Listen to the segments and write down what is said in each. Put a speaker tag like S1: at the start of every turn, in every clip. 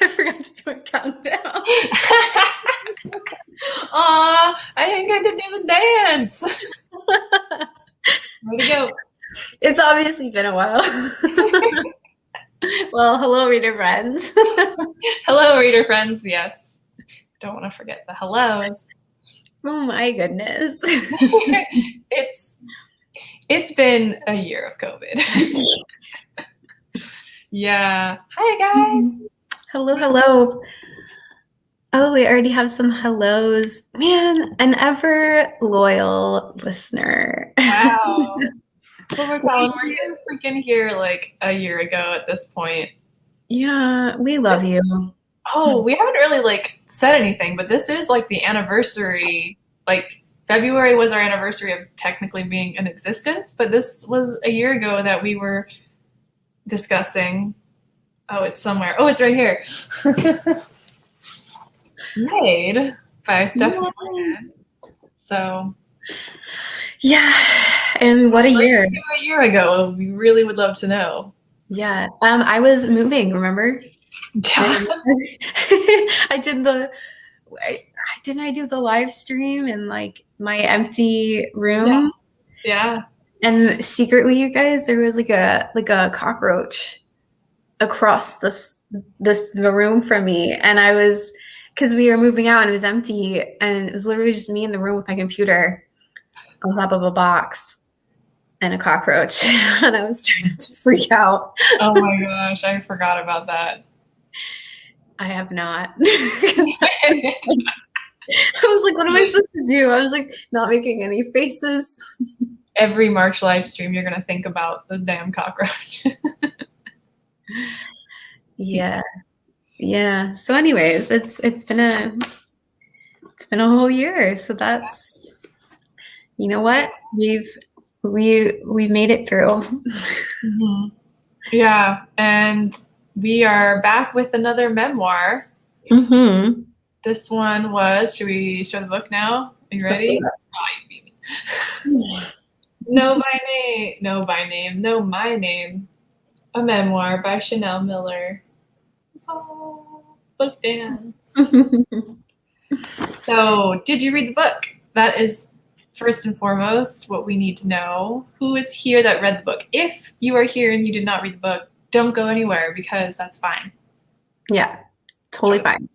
S1: I forgot to do a countdown.
S2: Aw, I didn't get to do the dance. Way to go.
S1: It's obviously been a while. Well, hello, reader friends.
S2: Hello, reader friends. Yes. Don't want to forget the hellos.
S1: Oh my goodness.
S2: It's been a year of COVID. Yeah. Hi, guys.
S1: Hello. Oh, we already have some hellos. Man, an ever loyal listener.
S2: Wow. Well, we're freaking here like a year ago at this point.
S1: Yeah, we love you.
S2: Oh, we haven't really like said anything, but this is like the anniversary. Like February was our anniversary of technically being in existence, but this was a year ago that we were discussing. Oh, it's somewhere. Oh, it's right here. Maid by Stephanie Lang. So
S1: yeah, and what a year.
S2: A year ago, we really would love to know.
S1: Yeah, I was moving, remember?
S2: Yeah.
S1: Didn't I do the live stream in like my empty room?
S2: Yeah.
S1: And secretly, you guys, there was like a cockroach across this room from me, and I was, because we were moving out and it was empty, and it was literally just me in the room with my computer on top of a box and a cockroach, and I was trying not to freak out.
S2: Oh my gosh, I forgot about that.
S1: I have not. I was like, what am I supposed to do? I was like, not making any faces.
S2: Every March live stream, you're gonna think about the damn cockroach.
S1: Yeah. So anyways, it's been a whole year. So that's, you know what? We've made it through.
S2: Mm-hmm. Yeah, and we are back with another memoir.
S1: Mm-hmm.
S2: This one was, should we show the book now? Are you ready? Oh, you beat me. Know My Name. A Memoir by Chanel Miller. So, book dance. So, did you read the book? That is first and foremost what we need to know. Who is here that read the book? If you are here and you did not read the book, don't go anywhere because that's fine.
S1: Yeah, totally fine.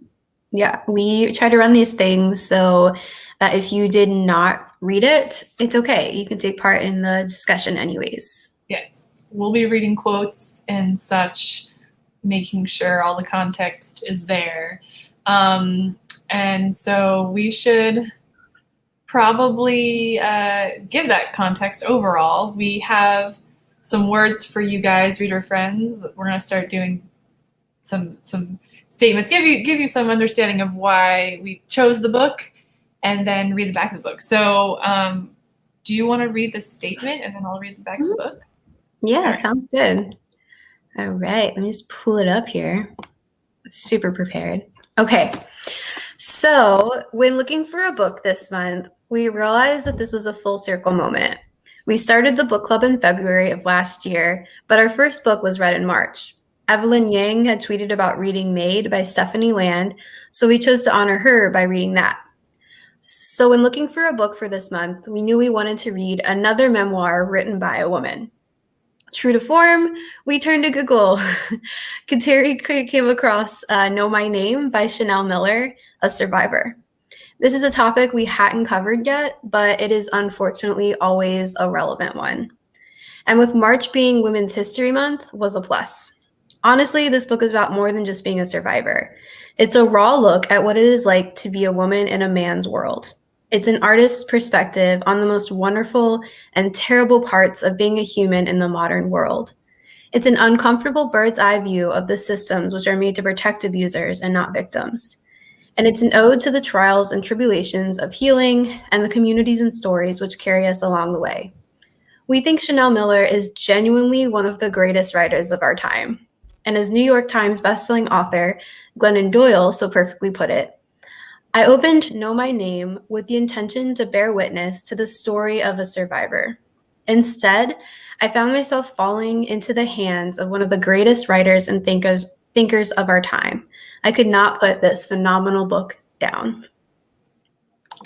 S1: Yeah, we try to run these things so that if you did not read it, it's okay. You can take part in the discussion anyways.
S2: Yes, we'll be reading quotes and such, making sure all the context is there. And so we should probably give that context overall. We have some words for you guys, reader friends. We're going to start doing some statements, give you some understanding of why we chose the book, and then read the back of the book. So do you want to read the statement and then I'll read the back of the book?
S1: Yeah, sounds good. All right, let me just pull it up here. Super prepared. Okay, so when looking for a book this month, we realized that this was a full circle moment. We started the book club in February of last year, but our first book was read in March. Evelyn Yang had tweeted about reading Maid by Stephanie Lang, so we chose to honor her by reading that. So when looking for a book for this month, we knew we wanted to read another memoir written by a woman. True to form, we turned to Google. Kateri came across Know My Name by Chanel Miller, a survivor. This is a topic we hadn't covered yet, but it is unfortunately always a relevant one. And with March being Women's History Month was a plus. Honestly, this book is about more than just being a survivor. It's a raw look at what it is like to be a woman in a man's world. It's an artist's perspective on the most wonderful and terrible parts of being a human in the modern world. It's an uncomfortable bird's eye view of the systems which are made to protect abusers and not victims. And it's an ode to the trials and tribulations of healing and the communities and stories which carry us along the way. We think Chanel Miller is genuinely one of the greatest writers of our time. And as New York Times bestselling author Glennon Doyle so perfectly put it, I opened Know My Name with the intention to bear witness to the story of a survivor. Instead, I found myself falling into the hands of one of the greatest writers and thinkers of our time. I could not put this phenomenal book down.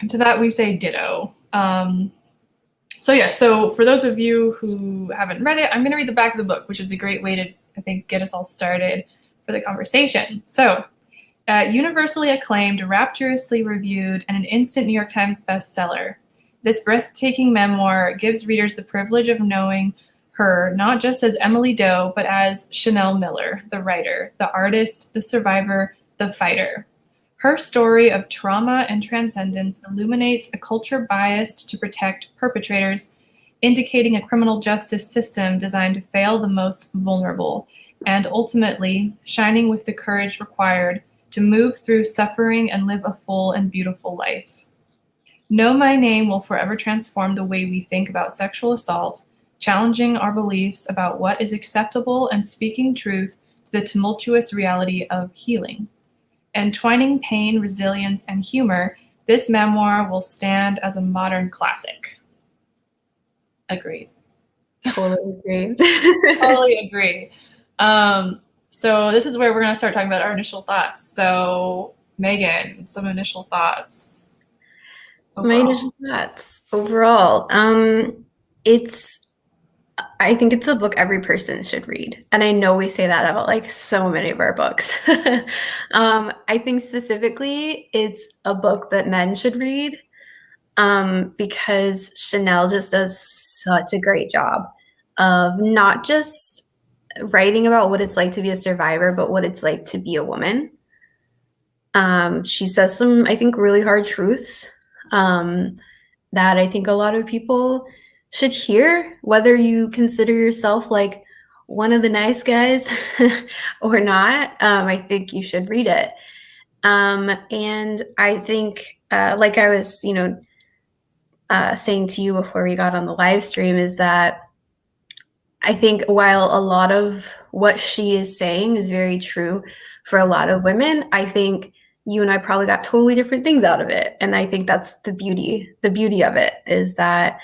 S2: And to that we say ditto. So for those of you who haven't read it, I'm going to read the back of the book, which is a great way to, I think, get us all started for the conversation. So, universally acclaimed, rapturously reviewed, and an instant New York Times bestseller, this breathtaking memoir gives readers the privilege of knowing her not just as Emily Doe, but as Chanel Miller, the writer, the artist, the survivor, the fighter. Her story of trauma and transcendence illuminates a culture biased to protect perpetrators, indicating a criminal justice system designed to fail the most vulnerable, and ultimately shining with the courage required to move through suffering and live a full and beautiful life. Know My Name will forever transform the way we think about sexual assault, challenging our beliefs about what is acceptable and speaking truth to the tumultuous reality of healing. Entwining pain, resilience, and humor, this memoir will stand as a modern classic. Agreed.
S1: Totally agree.
S2: Totally agree. So this is where we're going to start talking about our initial thoughts. So Megan, some initial thoughts.
S1: My initial thoughts overall. I think it's a book every person should read. And I know we say that about like so many of our books. I think specifically it's a book that men should read because Chanel just does such a great job of not just writing about what it's like to be a survivor, but what it's like to be a woman. She says some, I think, really hard truths that I think a lot of people should hear, whether you consider yourself like one of the nice guys or not. I think you should read it. And I think, like I was, saying to you before we got on the live stream, is that I think while a lot of what she is saying is very true for a lot of women, I think you and I probably got totally different things out of it. And I think that's the beauty of it, is that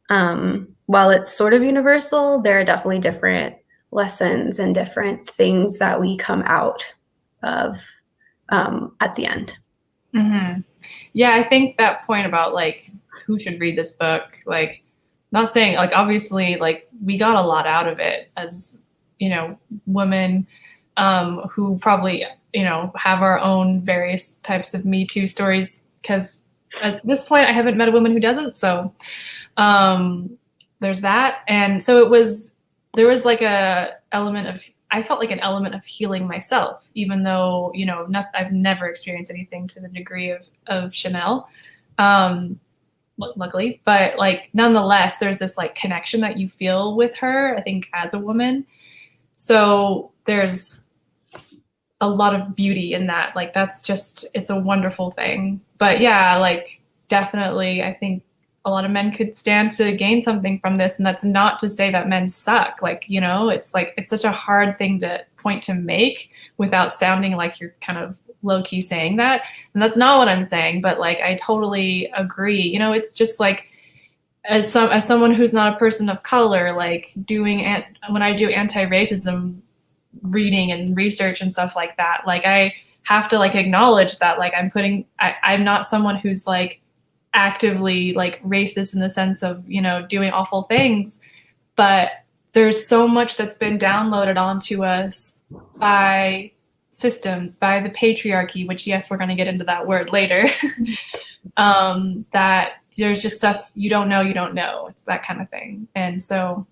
S1: while it's sort of universal, there are definitely different lessons and different things that we come out of at the end.
S2: Mm-hmm. Yeah, I think that point about like who should read this book, like not saying like obviously like we got a lot out of it as women who probably have our own various types of Me Too stories, because at this point I haven't met a woman who doesn't. So there's that. And so there was like I felt like an element of healing myself, even though, I've never experienced anything to the degree of Chanel, luckily, but like, nonetheless, there's this like connection that you feel with her, I think, as a woman. So there's a lot of beauty in that. Like, it's a wonderful thing. But yeah, like, definitely, I think a lot of men could stand to gain something from this. And that's not to say that men suck. Like, it's such a hard thing to point to make without sounding like you're kind of low key saying that. And that's not what I'm saying, but like, I totally agree. It's just like, as someone who's not a person of color, like when I do anti-racism reading and research and stuff like that, like I have to like acknowledge that like I'm not someone who's like actively like racist in the sense of doing awful things, but there's so much that's been downloaded onto us by systems, by the patriarchy, which yes, we're going to get into that word later. That there's just stuff you don't know. It's that kind of thing. And so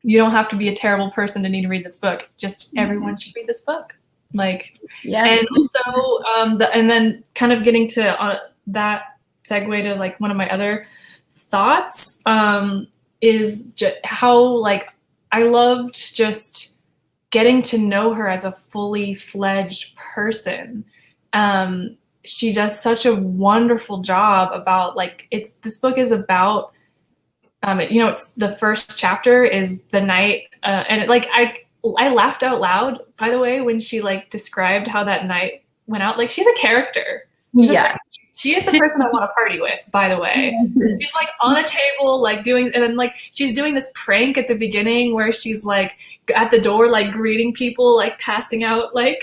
S2: you don't have to be a terrible person to need to read this book. Just everyone should read this book. Like, yeah. And also, and then kind of getting to that segue to like one of my other thoughts is just how like I loved just getting to know her as a fully fledged person. She does such a wonderful job about like this book is about it's the first chapter is the night and I laughed out loud, by the way, when she like described how that night went out. Like, she's a character. She is the person I want to party with, by the way. She's like on a table, like doing, and then like she's doing this prank at the beginning where she's like at the door, like greeting people, like passing out like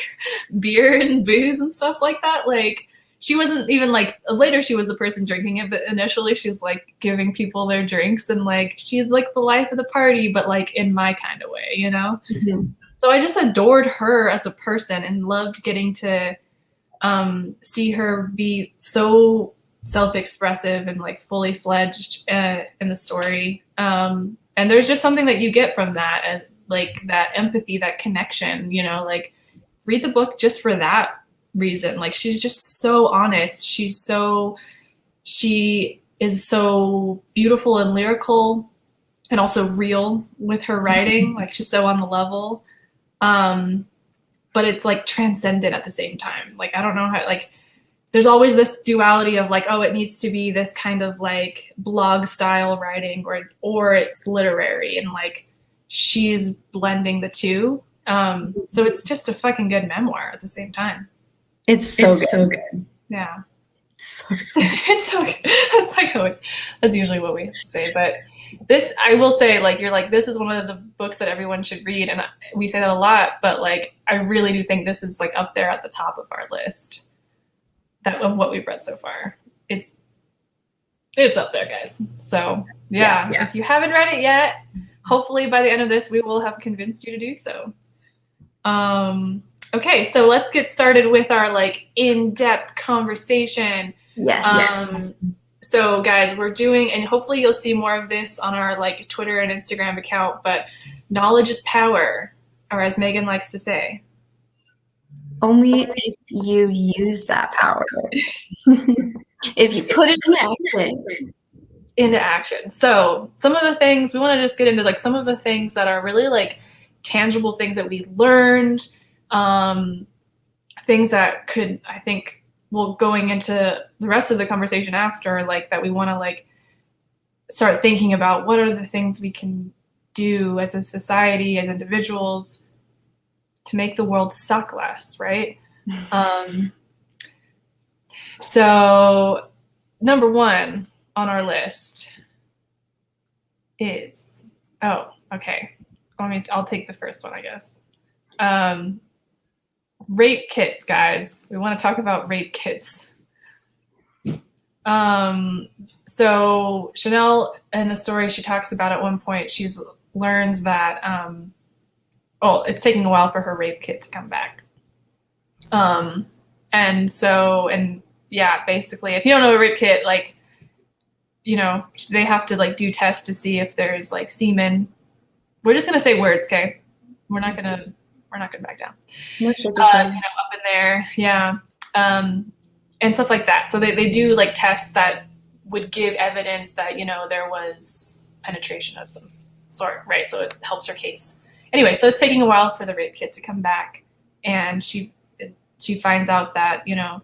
S2: beer and booze and stuff like that. Like she wasn't even like, later she was the person drinking it, but initially she's like giving people their drinks, and like she's like the life of the party, but like in my kind of way, you know?
S1: Mhm.
S2: So I just adored her as a person and loved getting to see her be so self-expressive and like fully fledged in the story. And there's just something that you get from that, and like that empathy, that connection, you know, like read the book just for that reason. Like she's just so honest. She is so beautiful and lyrical and also real with her writing. Like she's so on the level. But it's like transcendent at the same time. Like I don't know how, like there's always this duality of like, oh, it needs to be this kind of like blog style writing, or it's literary, and like she's blending the two. So it's just a fucking good memoir at the same time.
S1: It's so good.
S2: Yeah.
S1: So
S2: It's so good. That's usually what we say, but this, I will say, like you're like, this is one of the books that everyone should read, and we say that a lot, but like I really do think this is like up there at the top of our list of what we've read so far. It's up there, guys. So yeah. If you haven't read it yet, hopefully by the end of this we will have convinced you to do so. Okay, so let's get started with our like in-depth conversation.
S1: yes.
S2: So guys, we're doing, and hopefully you'll see more of this on our like Twitter and Instagram account, but knowledge is power, or as Megan likes to say,
S1: Only if you use that power. If you put it
S2: into action. So some of the things we want to just get into, like some of the things that are really like tangible things that we learned, things that could, I think, well, going into the rest of the conversation after, like that we want to like start thinking about what are the things we can do as a society, as individuals, to make the world suck less, right? So number one on our list is, I'll take the first one, I guess. Rape kits, guys. We want to talk about rape kits. So Chanel, in the story, she talks about at one point, she learns that, it's taking a while for her rape kit to come back. Basically, if you don't know a rape kit, like, you know, they have to like do tests to see if there's like semen. We're just gonna say words, okay? We're not gonna back down.
S1: No,
S2: up in there, yeah, and stuff like that. So they do like tests that would give evidence that, you know, there was penetration of some sort, right? So it helps her case. Anyway, so it's taking a while for the rape kit to come back, and she finds out that, you know,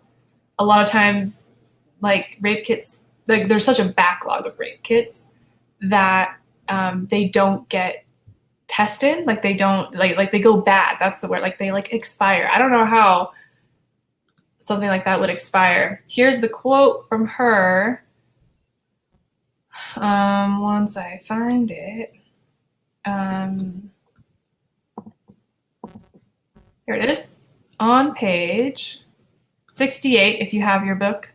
S2: a lot of times, like rape kits, like there's such a backlog of rape kits that they don't get tested, like they don't like they go bad. That's the word. Like they like expire. I don't know how something like that would expire. Here's the quote from her. Once I find it. Here it is on page 68, if you have your book.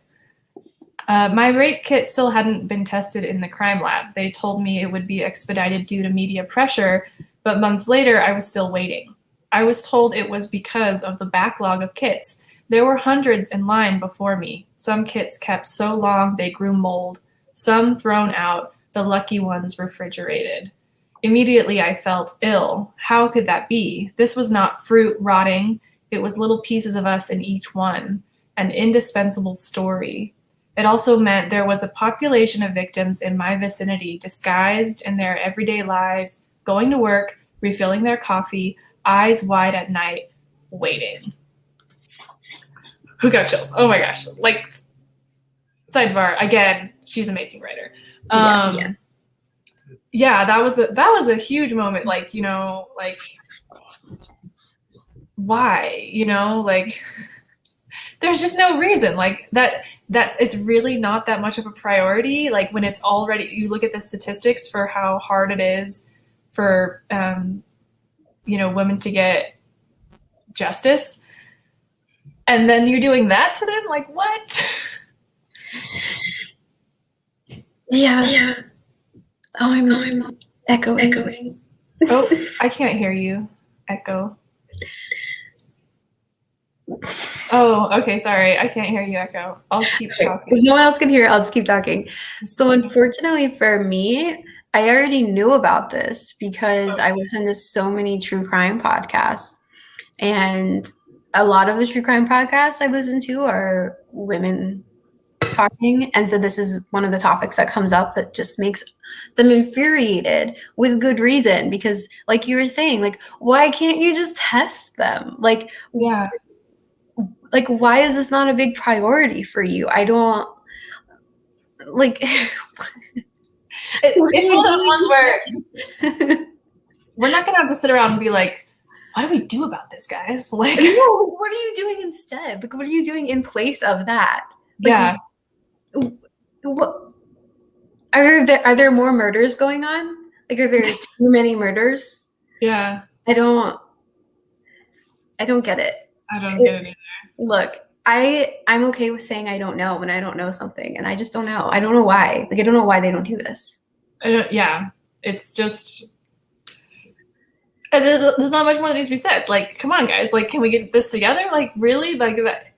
S2: My rape kit still hadn't been tested in the crime lab. They told me it would be expedited due to media pressure, but months later, I was still waiting. I was told it was because of the backlog of kits. There were hundreds in line before me. Some kits kept so long they grew mold. Some thrown out, the lucky ones refrigerated. Immediately, I felt ill. How could that be? This was not fruit rotting. It was little pieces of us in each one, an indispensable story. It also meant there was a population of victims in my vicinity, disguised in their everyday lives, going to work, refilling their coffee, eyes wide at night, waiting. Who got chills? Oh my gosh. Like, sidebar, again, she's an amazing writer. Yeah, that was a huge moment. Like, you know, like, why, you know, like there's just no reason like that's it's really not that much of a priority. Like when it's already, you look at the statistics for how hard it is for women to get justice, and then you're doing that to them. Like what?
S1: Yeah. Oh, I'm echoing.
S2: Oh, I can't hear you. Echo. Oh, okay, sorry. I can't hear you, Echo. I'll keep talking.
S1: If no one else can hear it, I'll just keep talking. So unfortunately for me, I already knew about this because I listen to so many true crime podcasts. And a lot of the true crime podcasts I listen to are women talking. And so this is one of the topics that comes up that just makes them infuriated with good reason. Because like you were saying, like, why can't you just test them? Like,
S2: yeah.
S1: Like, why is this not a big priority for you? I don't like.
S2: It's one of those ones where we're not gonna have to sit around and be like, what do we do about this, guys? Like,
S1: no, what are you doing instead? Like, what are you doing in place of that? Like,
S2: yeah.
S1: What are there more murders going on? Like, are there too many murders?
S2: Yeah.
S1: I don't get it.
S2: I don't get it either.
S1: Look, I'm okay with saying I don't know when I don't know something, and I just don't know. I don't know why. Like, I don't know why they don't do this.
S2: Yeah, it's just there's not much more that needs to be said. Like, come on, guys. Like, can we get this together? Like, really? Like that.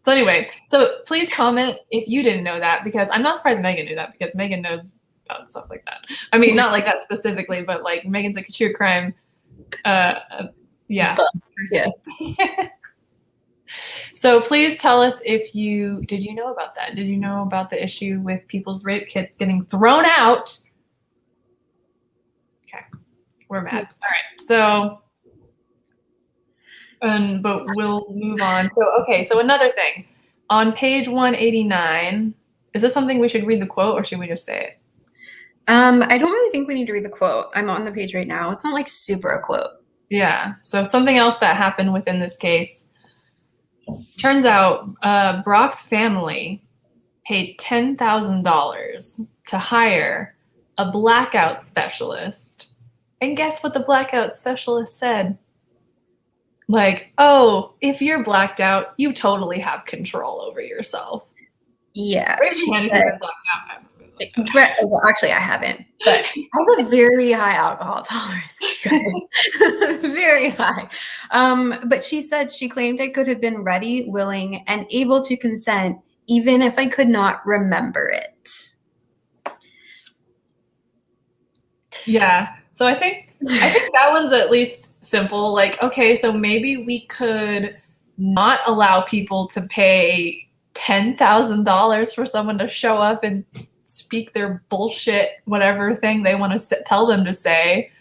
S2: So anyway, so please comment if you didn't know that, because I'm not surprised Megan knew that, because Megan knows about stuff like that. I mean, not like that specifically, but like Megan's like a true crime. Yeah.
S1: Yeah.
S2: So please tell us if did you know about that? Did you know about the issue with people's rape kits getting thrown out? Okay, we're mad. All right, so, but we'll move on. So, okay, so another thing. On page 189, is this something we should read the quote, or should we just say it?
S1: I don't really think we need to read the quote. I'm on the page right now. It's not like super a quote.
S2: Yeah, so something else that happened within this case. Turns out Brock's family paid $10,000 to hire a blackout specialist. And guess what the blackout specialist said? Like, oh, if you're blacked out, you totally have control over yourself.
S1: Yeah.
S2: Raise your hand if you've been blacked out.
S1: Well, actually, I haven't, but I have a very high alcohol tolerance, very high. But she said she claimed I could have been ready, willing, and able to consent, even if I could not remember it.
S2: Yeah. So I think that one's at least simple. Like, okay, so maybe we could not allow people to pay $10,000 for someone to show up and speak their bullshit, whatever thing they want to tell them to say.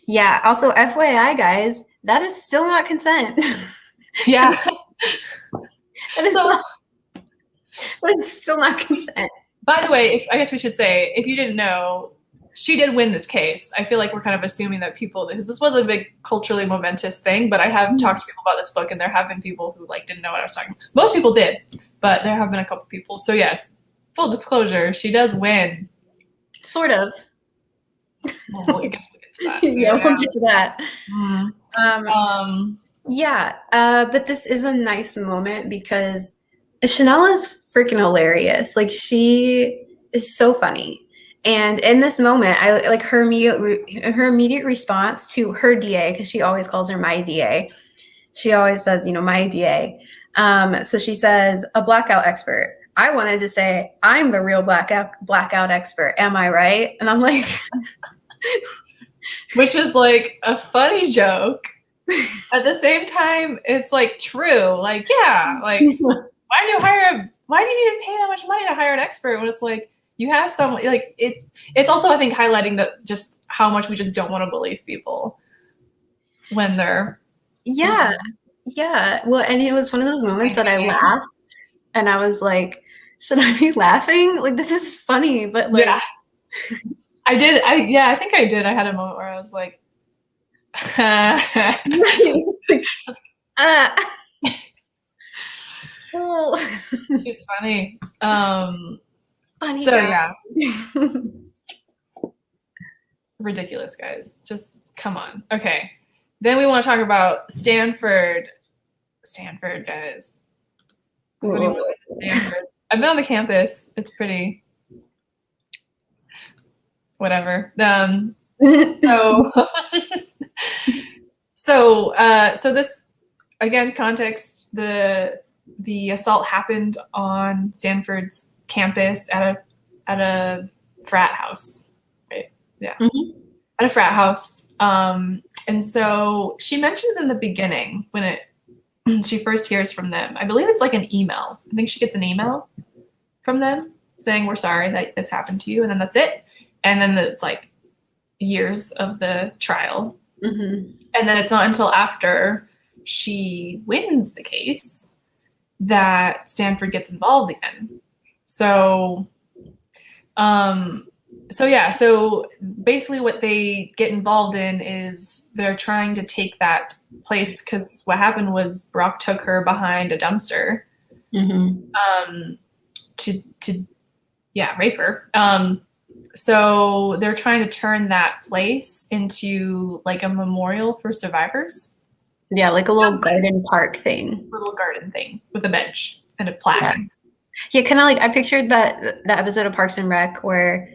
S1: Yeah. Also, FYI, guys, that is still not consent.
S2: Yeah.
S1: That is still not consent.
S2: By the way, I guess we should say, if you didn't know, she did win this case. I feel like we're kind of assuming that people, because this was a big culturally momentous thing, but I have talked to people about this book, and there have been people who like didn't know what I was talking about. Most people did, but there have been a couple people. So yes, full disclosure, she does win.
S1: Sort of.
S2: Well, I guess we'll get to that.
S1: Yeah, we'll get to that.
S2: Mm.
S1: Yeah, but this is a nice moment because Chanel is freaking hilarious. Like, she is so funny. And in this moment, I like her immediate response to her DA, because she always calls her my DA. She always says, my DA. So she says, a blackout expert. I wanted to say, I'm the real blackout expert. Am I right? And I'm like,
S2: which is like a funny joke. At the same time, it's like true. Like, yeah, like why do you need to pay that much money to hire an expert when it's like you have someone like it's also, I think, highlighting that just how much we just don't want to believe people when they're
S1: yeah. Well, and it was one of those moments that I laughed, and I was like, should I be laughing? Like, this is funny, but like,
S2: yeah. I did. I think I did. I had a moment where I was like,
S1: adorable.
S2: She's funny.
S1: Funny
S2: So
S1: guy.
S2: yeah, ridiculous, guys. Just come on. Okay. Then we want to talk about Stanford. Stanford, guys. Has anyone been to Stanford? I've been on the campus. It's pretty whatever. So so this, again, context, the assault happened on Stanford's campus at a frat house. Right? Yeah.
S1: Mm-hmm.
S2: At a frat house. And so she mentions in the beginning when she first hears from them, I believe it's like an email. I think she gets an email from them saying, we're sorry that this happened to you. And then that's it. And then it's like years of the trial.
S1: Mm-hmm.
S2: And then it's not until after she wins the case that Stanford gets involved again. So so basically what they get involved in is they're trying to take that place, because what happened was Brock took her behind a dumpster to rape her. So they're trying to turn that place into like a memorial for survivors.
S1: Yeah, like a little garden park thing.
S2: Little garden thing with a bench and a plaque.
S1: Yeah, kind of like I pictured that episode of Parks and Rec where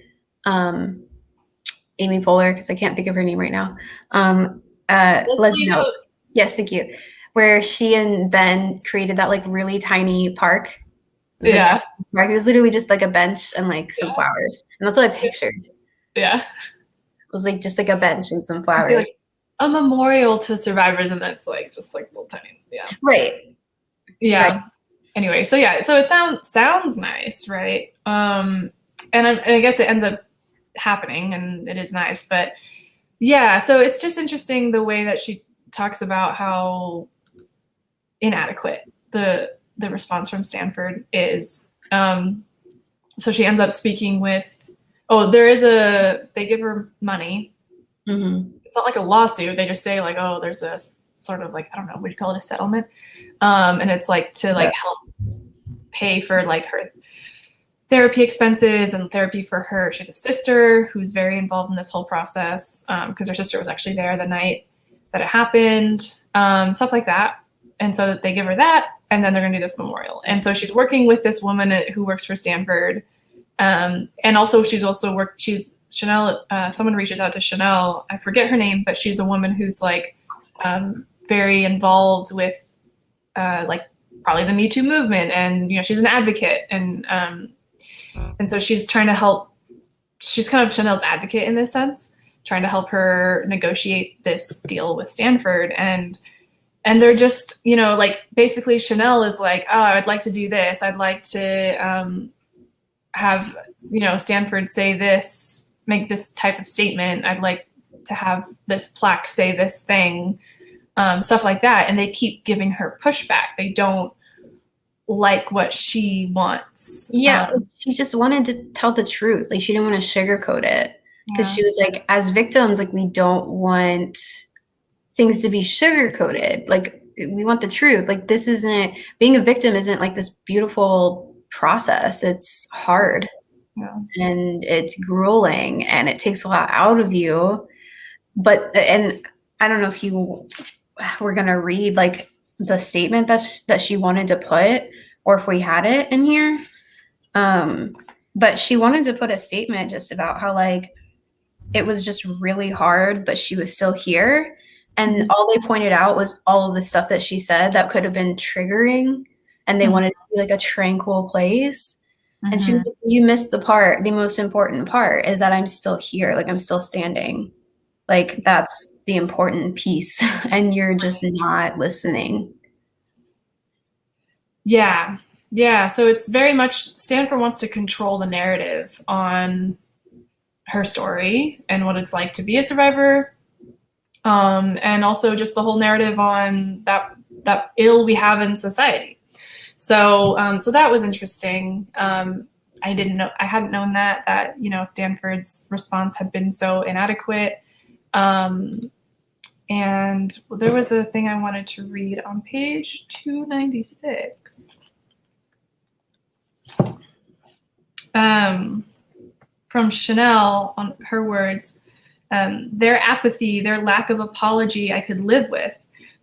S1: Amy Poehler, because I can't think of her name right now. Leslie Knope. Yes, thank you. Where she and Ben created that like really tiny park.
S2: Yeah.
S1: It was literally just like a bench and like some flowers. And that's what I pictured.
S2: Yeah.
S1: It was like just like a bench and some flowers.
S2: Like a memorial to survivors, and that's like just like little tiny. Yeah.
S1: Right.
S2: Yeah. Right. Anyway, so it sounds nice, right? And I guess it ends up happening, and it is nice, but yeah. So it's just interesting the way that she talks about how inadequate the response from Stanford is. So she ends up speaking with, they give her money.
S1: Mm-hmm.
S2: It's not like a lawsuit. They just say like, oh, there's a sort of like, I don't know, would you call it a settlement? And it's like to like help pay for like her therapy expenses and therapy for her. She's a sister who's very involved in this whole process, because her sister was actually there the night that it happened, stuff like that. And so they give her that, and then they're going to do this memorial. And so she's working with this woman who works for Stanford. And also she's Chanel, someone reaches out to Chanel. I forget her name, but she's a woman who's like very involved with like probably the Me Too movement. And, she's an advocate. And so she's trying to help. She's kind of Chanel's advocate in this sense, trying to help her negotiate this deal with Stanford. And they're just, like basically Chanel is like, oh, I'd like to do this. I'd like to have, Stanford say this, make this type of statement. I'd like to have this plaque say this thing, stuff like that. And they keep giving her pushback. They don't like what she wants.
S1: Yeah, she just wanted to tell the truth. Like she didn't want to sugarcoat it, because she was like, as victims, like we don't want things to be sugar-coated. Like we want the truth. Like being a victim isn't like this beautiful process. It's hard and it's grueling and it takes a lot out of you. And I don't know if you were going to read like the statement that she wanted to put, or if we had it in here. But she wanted to put a statement just about how like it was just really hard, but she was still here. And all they pointed out was all of the stuff that she said that could have been triggering, and they wanted it to be like a tranquil place. And she was like, you missed the most important part is that I'm still here. Like I'm still standing. Like that's the important piece. And you're just not listening.
S2: Yeah. Yeah. So it's very much Stanford wants to control the narrative on her story and what it's like to be a survivor. And also just the whole narrative on that ill we have in society. So that was interesting. I hadn't known that Stanford's response had been so inadequate. And there was a thing I wanted to read on page 296. From Chanel, on her words, their apathy, their lack of apology I could live with,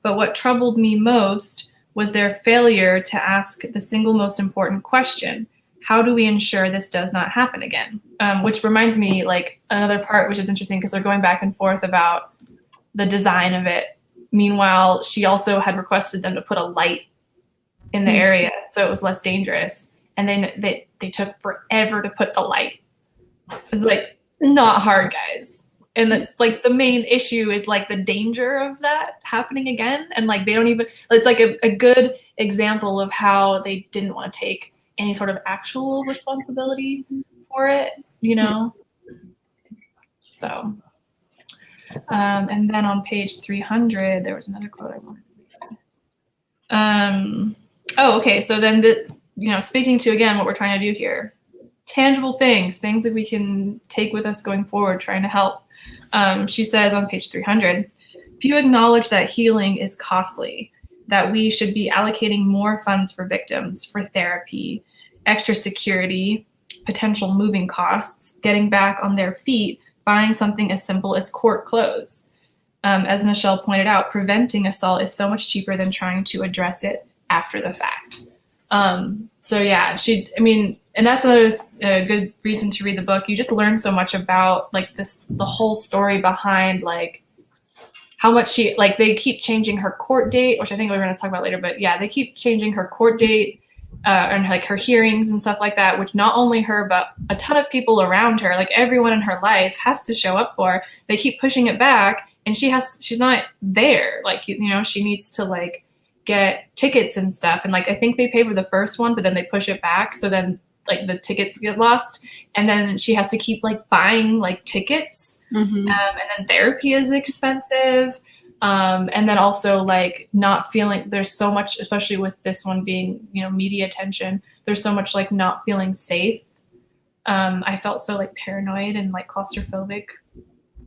S2: but what troubled me most was their failure to ask the single most important question: how do we ensure this does not happen again? Which reminds me, like, another part which is interesting, because they're going back and forth about the design of it. Meanwhile, she also had requested them to put a light in the area so it was less dangerous, and then they took forever to put the light. It's like, not hard, guys. And that's like the main issue is like the danger of that happening again. And like they don't even, it's like a good example of how they didn't want to take any sort of actual responsibility for it, you know? So, and then on page 300, there was another quote I wanted to read. Oh, okay. So then, speaking to, again, what we're trying to do here, tangible things that we can take with us going forward, trying to help. She says on page 300, few acknowledge that healing is costly, that we should be allocating more funds for victims, for therapy, extra security, potential moving costs, getting back on their feet, buying something as simple as court clothes. As Michelle pointed out, preventing assault is so much cheaper than trying to address it after the fact. So yeah, and that's another good reason to read the book. You just learn so much about like the whole story behind like how much they keep changing her court date, which I think we're going to talk about later, but yeah, they keep changing her court date and like her hearings and stuff like that, which not only her, but a ton of people around her, like everyone in her life has to show up for. They keep pushing it back, and she's not there. Like, she needs to like get tickets and stuff. And like, I think they pay for the first one, but then they push it back. So then like the tickets get lost, and then she has to keep like buying like tickets. And then therapy is expensive. And then also like not feeling, there's so much, especially with this one being, media attention, there's so much like not feeling safe. I felt so like paranoid and like claustrophobic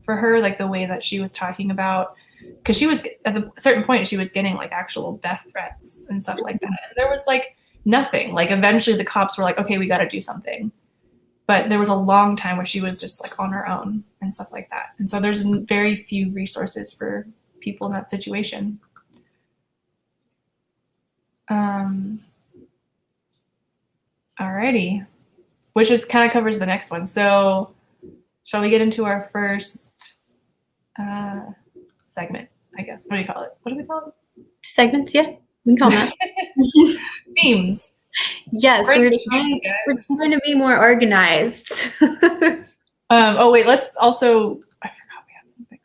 S2: for her, like the way that she was talking about, because she was at a certain point, she was getting like actual death threats and stuff like that. And there was like nothing. Like eventually the cops were like, okay, we got to do something. But there was a long time where she was just like on her own and stuff like that. And so there's very few resources for people in that situation. Alrighty, which just kind of covers the next one. So shall we get into our first segment, I guess? What do you call it? What do we call it?
S1: Segments, yeah. We can call that.
S2: Themes.
S1: Yes, we're trying to be more organized.
S2: Oh, wait, let's also, I forgot we have something.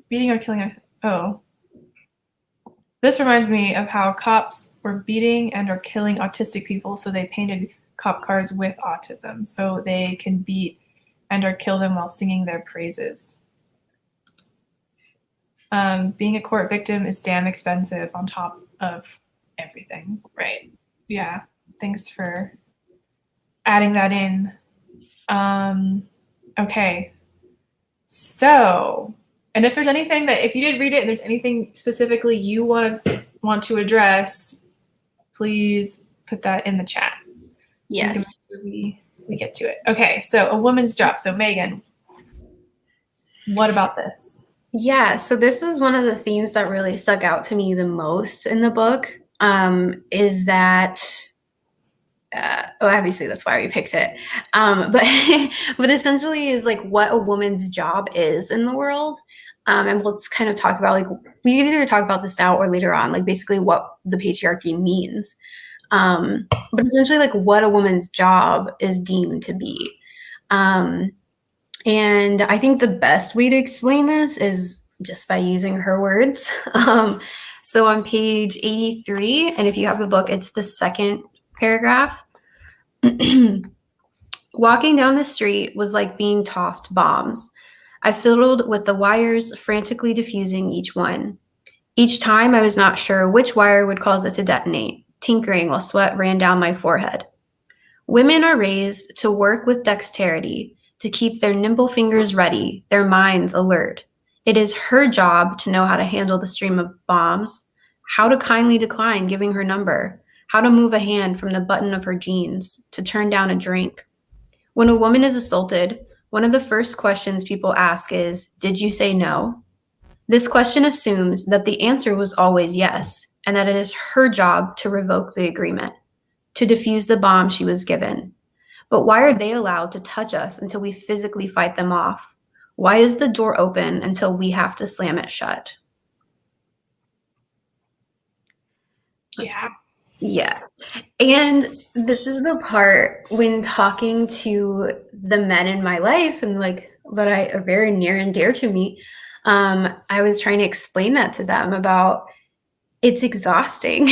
S2: Beating or killing. Oh. This reminds me of how cops were beating and or killing autistic people, so they painted cop cars with autism so they can beat and or kill them while singing their praises. Being a court victim is damn expensive on top of everything, right? Yeah, thanks for adding that in. Okay, so, and if there's anything that, if you did read it and there's anything specifically you want to address, please put that in the chat.
S1: Yes.
S2: So we get to it. Okay, so a woman's job. So Megan, what about this?
S1: Yeah, so this is one of the themes that really stuck out to me the most in the book, is that, obviously that's why we picked it, but essentially is like what a woman's job is in the world. And we'll just kind of talk about, like, we can either talk about this now or later on, like basically what the patriarchy means. But essentially like what a woman's job is deemed to be. And I think the best way to explain this is just by using her words. So on page 83, and if you have the book, it's the second paragraph. Walking down the street was like being tossed bombs. I fiddled with the wires, frantically diffusing each one. Each time I was not sure which wire would cause it to detonate, tinkering while sweat ran down my forehead. Women are raised to work with dexterity, to keep their nimble fingers ready, their minds alert. It is her job to know how to handle the stream of bombs, how to kindly decline giving her number, how to move a hand from the button of her jeans, to turn down a drink. When a woman is assaulted, one of the first questions people ask is, "Did you say no?" This question assumes that the answer was always yes, and that it is her job to revoke the agreement, to defuse the bomb she was given. But why are they allowed to touch us until we physically fight them off? Why is the door open until we have to slam it shut?
S2: Yeah.
S1: Yeah. And this is the part when talking to the men in my life and like that I are very near and dear to me. I was trying to explain that to them about it's exhausting.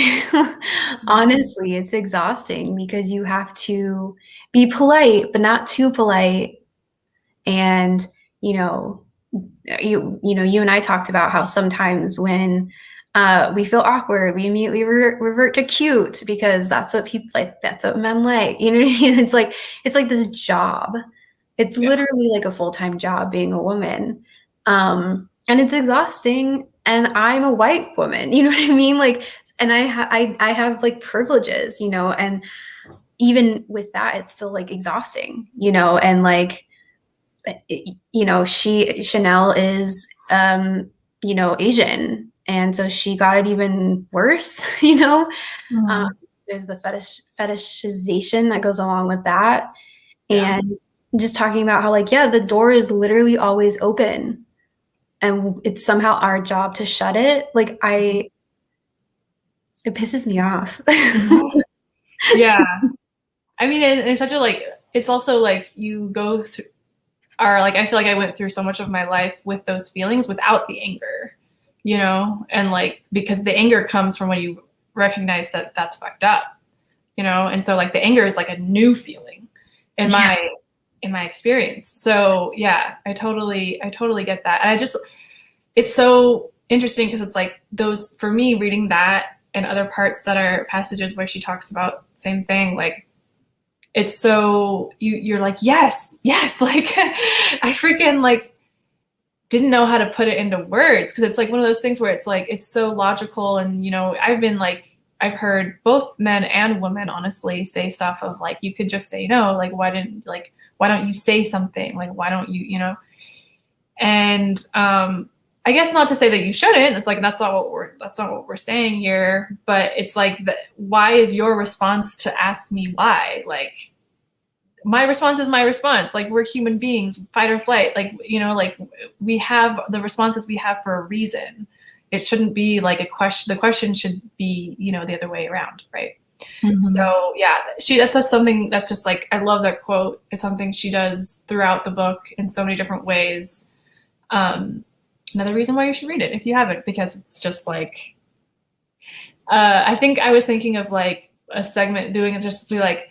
S1: Honestly, it's exhausting because you have to be polite, but not too polite. And, you know, you and I talked about how sometimes when we feel awkward, we immediately revert to cute because that's what people like. That's what men like. You know what I mean? It's like this job. It's
S2: Yeah.
S1: literally like a full-time job being a woman, and it's exhausting. And I'm a white woman. You know what I mean? Like, and I have like privileges. You know, and even with that, it's still like exhausting. You know, and like you know, Chanel is, you know, Asian. And so she got it even worse, you know. Um,
S2: Mhm.
S1: there's the fetishization that goes along with that.
S2: Yeah.
S1: And just talking about how, like, yeah, the door is literally always open and it's somehow our job to shut it. Like, it pisses me off.
S2: Yeah. I mean, it's such a like, it's also like you go through, or like, I feel like I went through so much of my life with those feelings without the anger, you know? And like, because the anger comes from when you recognize that that's fucked up, you know? And so like the anger is like a new feeling in
S1: Yeah.
S2: my experience. So yeah, I totally get that. And it's so interesting because it's like those, for me, reading that and other parts that are passages where she talks about same thing, like it's so you're like yes like I freaking like didn't know how to put it into words because it's like one of those things where it's like it's so logical. And you know, I've heard both men and women honestly say stuff of like, you could just say no, like why don't you say something, like why don't you, you know? And I guess not to say that you shouldn't. It's like that's not what we're saying here. But it's like, why is your response to ask me why? Like my response is my response. Like we're human beings, fight or flight. Like you know, like we have the responses we have for a reason. It shouldn't be like a question. The question should be, you know, the other way around, right?
S1: Mhm.
S2: So yeah, that's just something that's just like I love that quote. It's something she does throughout the book in so many different ways. Another reason why you should read it if you haven't, because it's just like I think I was thinking of like a segment doing it just to be like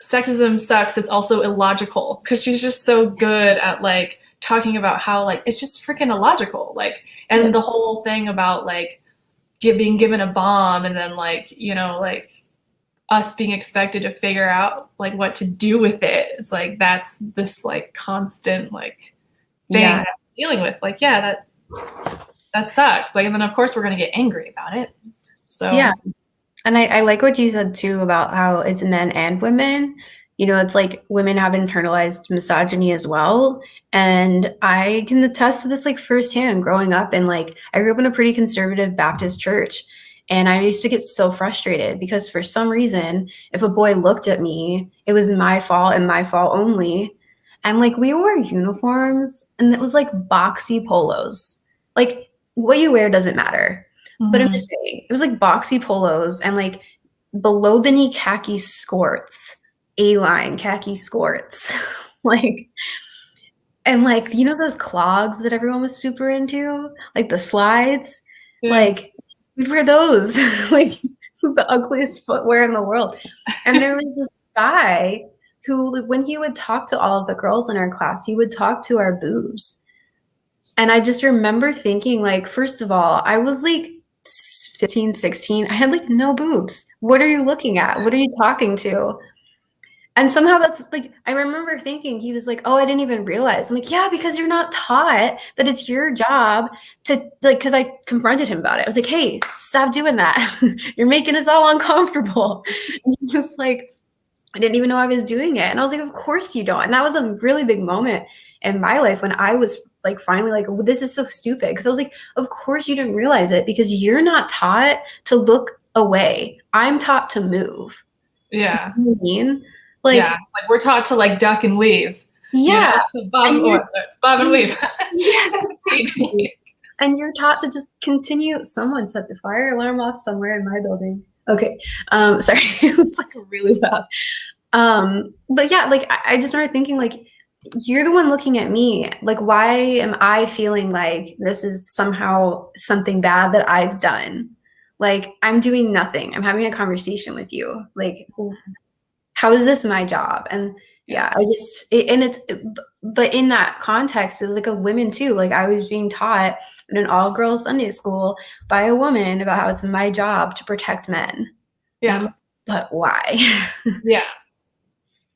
S2: sexism sucks, it's also illogical, because she's just so good at like talking about how like it's just freaking illogical, like, and the whole thing about like being given a bomb and then like, you know, like us being expected to figure out like what to do with it. It's like that's this like constant like thing
S1: Yeah.
S2: that we're dealing with. Like, yeah, that sucks. Like, and then of course we're gonna get angry about it. So
S1: Yeah. And I like what you said too about how it's men and women. You know, it's like women have internalized misogyny as well. And I can attest to this like firsthand growing up. And like, I grew up in a pretty conservative Baptist church. And I used to get so frustrated because for some reason, if a boy looked at me, it was my fault and my fault only. And like, we wore uniforms and it was like boxy polos. Like, what you wear doesn't matter. But I'm just saying, it was like boxy polos and like below the knee khaki skirts, A-line khaki skirts. like, and like, you know, those clogs that everyone was super into, like the slides,
S2: yeah.
S1: like we'd wear those, like the ugliest footwear in the world. And there was this guy who, when he would talk to all of the girls in our class, he would talk to our boobs. And I just remember thinking, like, first of all, I was like 15, 16. I had like no boobs. What are you looking at? What are you talking to? And somehow that's like, I remember thinking, he was like, oh, I didn't even realize. I'm like, yeah, because you're not taught that it's your job to, like, because I confronted him about it. I was like, hey, stop doing that. You're making us all uncomfortable. And he was like, I didn't even know I was doing it. And I was like, of course you don't. And that was a really big moment in my life when I was like, finally like, well, this is so stupid. Because I was like, of course you didn't realize it because you're not taught to look away. I'm taught to move.
S2: Yeah.
S1: You know what I mean? Like,
S2: yeah, like we're taught to like duck and weave.
S1: yeah.
S2: You know? Bob and weave.
S1: Yeah. And you're taught to just continue. Someone set the fire alarm off somewhere in my building. Okay. Sorry. It was like really loud. But yeah, like I just started thinking like, you're the one looking at me. Like, why am I feeling like this is somehow something bad that I've done? Like, I'm doing nothing. I'm having a conversation with you. Like, how is this my job? And yeah, but in that context, it was like a women too. Like I was being taught in an all-girls Sunday school by a woman about how it's my job to protect men.
S2: Yeah.
S1: But why?
S2: Yeah.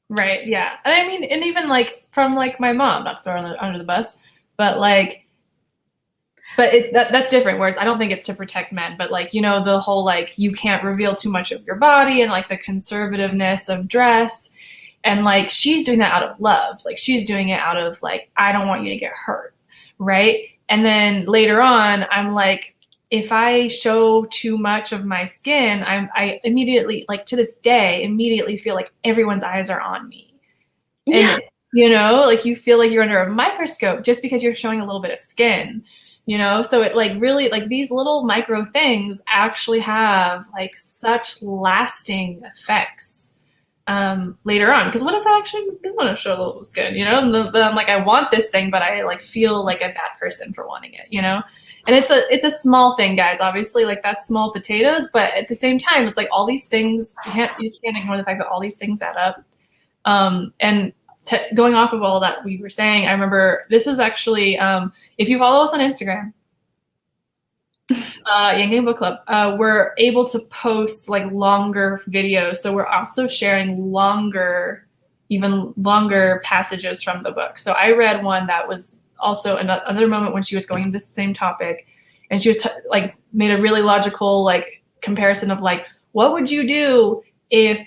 S2: Right. Yeah. And I mean, and even like from like my mom, not to throw her under the bus, but like, that's different. Whereas I don't think it's to protect men, but like, you know, the whole like you can't reveal too much of your body and like the conservativeness of dress. And like she's doing that out of love. Like she's doing it out of like, I don't want you to get hurt. Right. And then later on, I'm like, if I show too much of my skin, I immediately, like to this day, immediately feel like everyone's eyes are on me.
S1: Yeah.
S2: And, you know, like you feel like you're under a microscope just because you're showing a little bit of skin, you know? So it like really, like these little micro things actually have like such lasting effects later on. Because what if I actually do want to show a little skin, you know? And then I'm like, I want this thing, but I like feel like a bad person for wanting it, you know? And it's a small thing, guys. Obviously, like that's small potatoes, but at the same time, it's like all these things. You just can't ignore the fact that all these things add up. And going off of all that we were saying, I remember this was actually if you follow us on Instagram, Yang Book Club, we're able to post like longer videos. So we're also sharing even longer passages from the book. So I read one that was also another moment when she was going into this same topic, and she was like made a really logical like comparison of like, what would you do if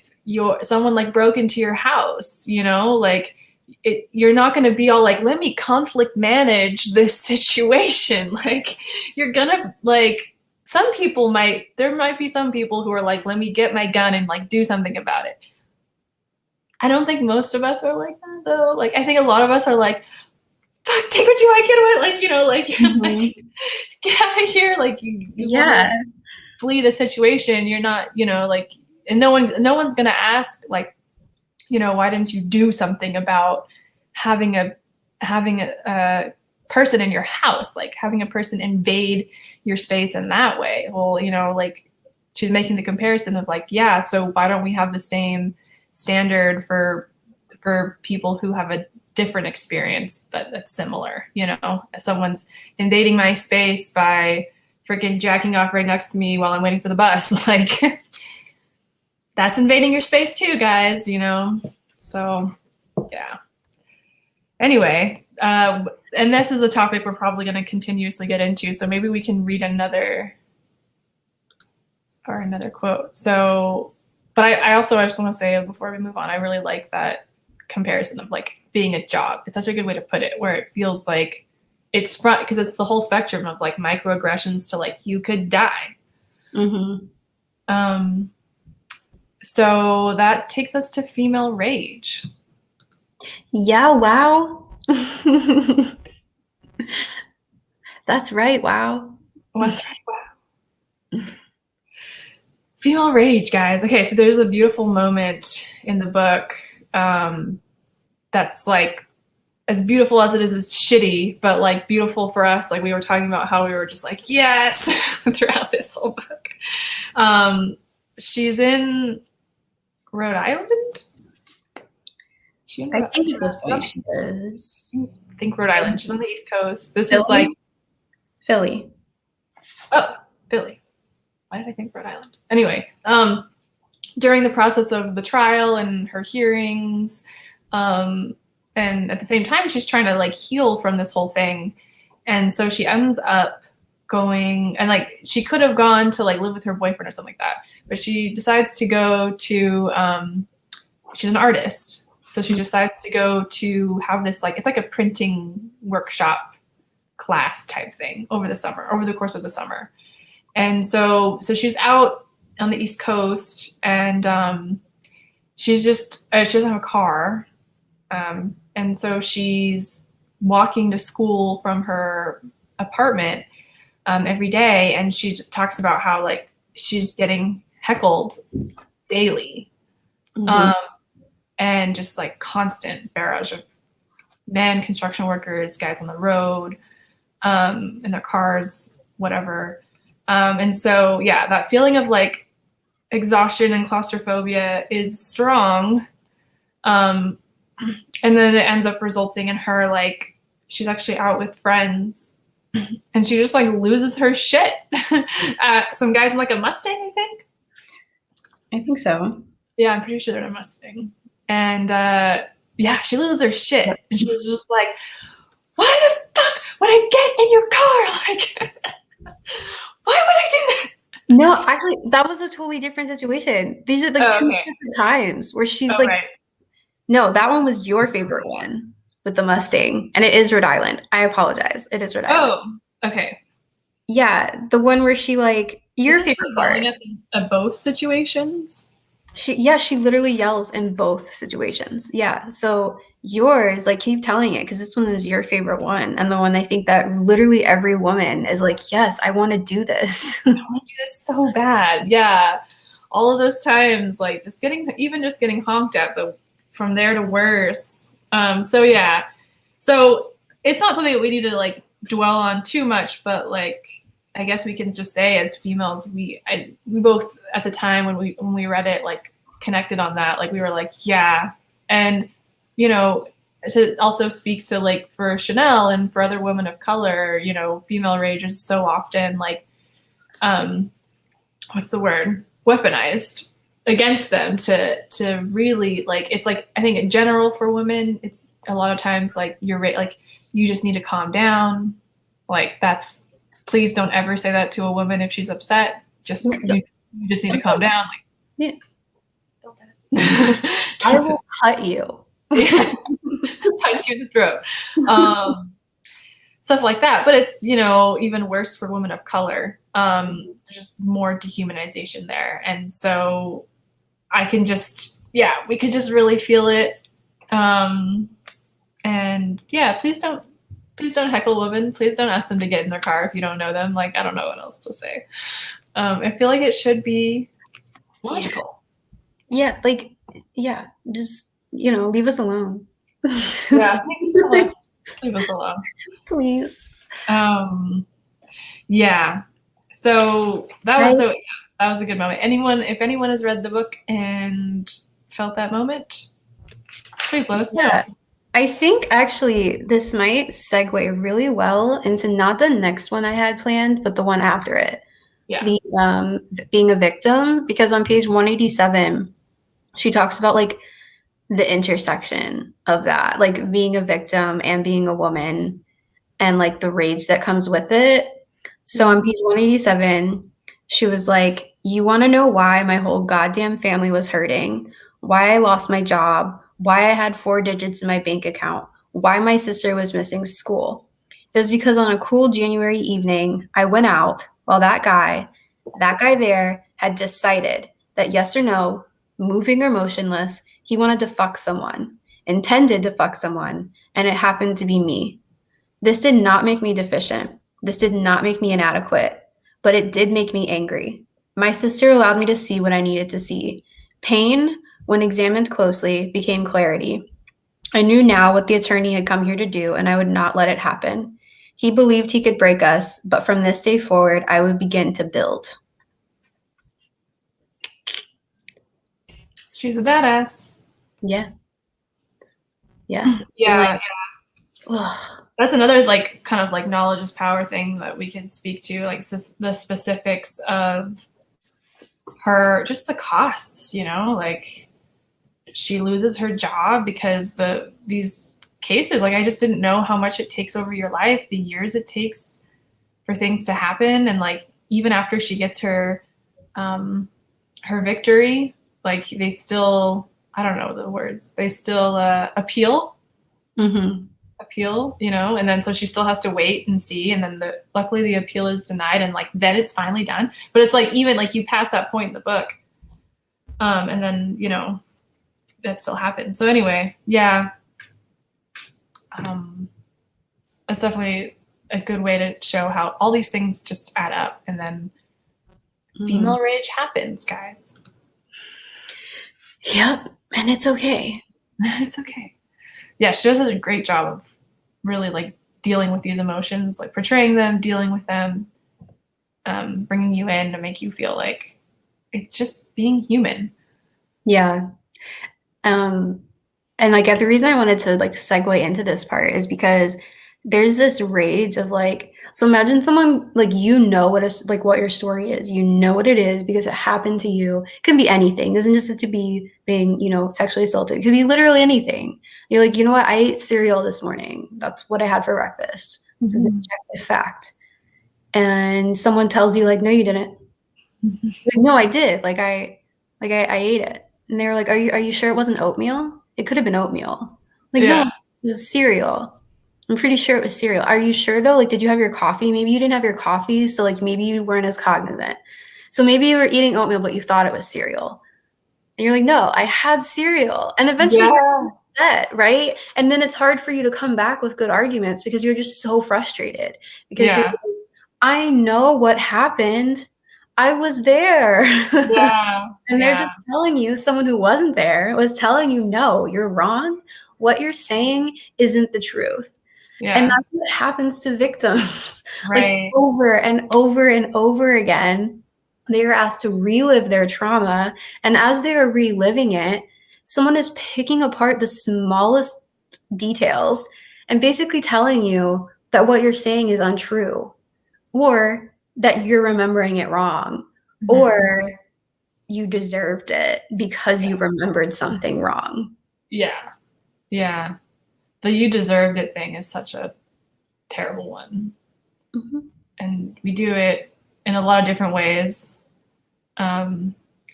S2: someone like broke into your house, you know, like you're not going to be all like, let me conflict manage this situation. Like you're gonna like, there might be some people who are like, let me get my gun and like do something about it. I don't think most of us are like that though. Like I think a lot of us are like, fuck, take what you want, get away. Like, you know, like, mm-hmm. Like get out of here. Like you
S1: yeah,
S2: flee the situation. You're not, you know, like, and no one's gonna ask like, you know, why didn't you do something about having a person in your house, like having a person invade your space in that way? Well, you know, like she's making the comparison of like, yeah, so why don't we have the same standard for people who have a different experience, but that's similar, you know, if someone's invading my space by freaking jacking off right next to me while I'm waiting for the bus, like that's invading your space too, guys, you know? So yeah. Anyway, and this is a topic we're probably going to continuously get into, so maybe we can read another quote. So, but I just want to say before we move on, I really like that comparison of like being a job. It's such a good way to put it, where it feels like it's front, because it's the whole spectrum of like microaggressions to like you could die.
S1: Mm-hmm.
S2: So that takes us to female rage.
S1: Yeah, wow. That's right, wow.
S2: That's right, wow. Female rage, guys. Okay, so there's a beautiful moment in the book that's like as beautiful as it is shitty, but like beautiful for us. Like we were talking about how we were just like, yes, throughout this whole book. She's in Rhode Island?
S1: I think at this point she is.
S2: I think Rhode Island. She's on the East Coast. This is like
S1: Philly.
S2: Oh, Philly. Why did I think Rhode Island? Anyway, during the process of the trial and her hearings. And at the same time, she's trying to like heal from this whole thing. And so she ends up going, and like she could have gone to like live with her boyfriend or something like that, but she decides to go to, she's an artist. So she decides to go to have this, like, it's like a printing workshop class type thing over the course of the summer. And so she's out on the East Coast, and she doesn't have a car. And so she's walking to school from her apartment every day, and she just talks about how like she's getting heckled daily. And just like constant barrage of men, construction workers, guys on the road, in their cars, whatever. And so, yeah, that feeling of like exhaustion and claustrophobia is strong. And then it ends up resulting in her, like, she's actually out with friends and she just like loses her shit. Some guys in like a Mustang,
S1: I think so.
S2: Yeah, I'm pretty sure they're in a Mustang. And yeah, she loses her shit. And she was just like, why the fuck would I get in your car? Like, why would I do that?
S1: No, actually, that was a totally different situation. These are like two separate times where she's like,
S2: right.
S1: No, that one was your favorite one with the Mustang, and it is Rhode Island. I apologize. It is Rhode Island.
S2: Oh, okay.
S1: Yeah, the one where she like your
S2: Isn't
S1: favorite
S2: she
S1: part.
S2: yelling at both situations?
S1: She literally yells in both situations. Yeah, so yours, like, keep telling it because this one is your favorite one, and the one I think that literally every woman is like, yes, I want to do this.
S2: I want to do this so bad. Yeah, all of those times, like just getting honked at, but from there to worse. So yeah, so it's not something that we need to like dwell on too much, but like I guess we can just say as females, we both at the time when we read it, like connected on that. Like we were like, yeah. And, you know, to also speak to like for Chanel and for other women of color, you know, female rage is so often like, what's the word? Weaponized against them to really like, it's like, I think in general for women, it's a lot of times like like you just need to calm down. Like that's, please don't ever say that to a woman if she's upset. Just you just need to calm down. Like,
S1: Yeah.
S2: Don't say that.
S1: I will cut you.
S2: Punch you in the throat. Stuff like that. But it's, you know, even worse for women of color. There's just more dehumanization there. And so I can just, yeah, we could just really feel it. And yeah, please don't heckle women. Please don't ask them to get in their car if you don't know them. Like, I don't know what else to say. I feel like it should be logical.
S1: Yeah, like, yeah, just, you know, leave us alone.
S2: Yeah, leave us alone.
S1: Please.
S2: Yeah. So that was a good moment. If anyone has read the book and felt that moment, please let us know.
S1: I think actually this might segue really well into not the next one I had planned, but the one after it.
S2: Yeah.
S1: The being a victim, because on page 187, she talks about like the intersection of that, like being a victim and being a woman and like the rage that comes with it. So on page 187, she was like, you want to know why my whole goddamn family was hurting, why I lost my job, why I had 4 digits in my bank account, why my sister was missing school. It was because on a cool January evening, I went out while that guy there had decided that yes or no, moving or motionless, he wanted to fuck someone, intended to fuck someone, and it happened to be me. This did not make me deficient. This did not make me inadequate, but it did make me angry. My sister allowed me to see what I needed to see. Pain, when examined closely, became clarity. I knew now what the attorney had come here to do, and I would not let it happen. He believed he could break us, but from this day forward, I would begin to build.
S2: She's a badass.
S1: Yeah.
S2: Yeah.
S1: Like,
S2: that's another like kind of like knowledge is power thing that we can speak to, like the specifics of just the costs, you know, like she loses her job because these cases, like I just didn't know how much it takes over your life, the years it takes for things to happen. And like, even after she gets her victory, like they still, I don't know the words, they still appeal, you know, and then so she still has to wait and see, and then luckily the appeal is denied, and like then it's finally done. But it's like, even like you pass that point in the book, and then, you know, that still happens. So anyway, yeah, that's definitely a good way to show how all these things just add up, and then female rage happens, guys.
S1: Yep, and it's okay.
S2: It's okay. Yeah, she does a great job of really like dealing with these emotions, like portraying them, dealing with them, bringing you in to make you feel like it's just being human.
S1: Yeah. And like the reason I wanted to like segue into this part is because there's this rage of like, so imagine someone like, you know, what your story is, you know what it is because it happened to you. It could be anything. It doesn't just have to be being, you know, sexually assaulted. It could be literally anything. You're like, you know what? I ate cereal this morning. That's what I had for breakfast. It's an objective fact. And someone tells you like, no, you didn't. Like, no, I did. I ate it. And they were like, are you sure it wasn't oatmeal? It could have been oatmeal. Like,
S2: Yeah.
S1: no, it was cereal. I'm pretty sure it was cereal. Are you sure though? Like, did you have your coffee? Maybe you didn't have your coffee, so like maybe you weren't as cognizant. So maybe you were eating oatmeal, but you thought it was cereal. And you're like, no, I had cereal. And eventually you're upset, right? And then it's hard for you to come back with good arguments because you're just so frustrated. Because you're like, I know what happened. I was there.
S2: Yeah.
S1: And they're just telling you, someone who wasn't there was telling you, no, you're wrong. What you're saying isn't the truth.
S2: Yeah.
S1: And that's what happens to victims.
S2: Right.
S1: Like over and over and over again, they are asked to relive their trauma. And as they are reliving it, someone is picking apart the smallest details and basically telling you that what you're saying is untrue, or that you're remembering it wrong, or you deserved it because you remembered something wrong.
S2: Yeah. Yeah. The you deserved it thing is such a terrible one. And we do it in a lot of different ways. I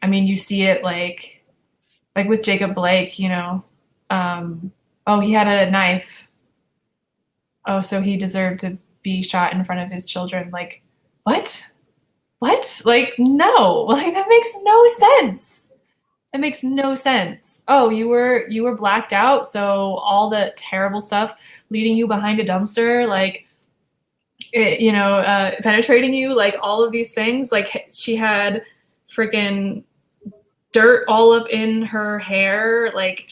S2: mean, you see it like with Jacob Blake, you know, oh, he had a knife. Oh, so he deserved to be shot in front of his children. Like, what? Like, no, like that makes no sense. It makes no sense. Oh, you were blacked out, so all the terrible stuff leading you behind a dumpster, like, you know, penetrating you, like all of these things. Like she had freaking dirt all up in her hair. Like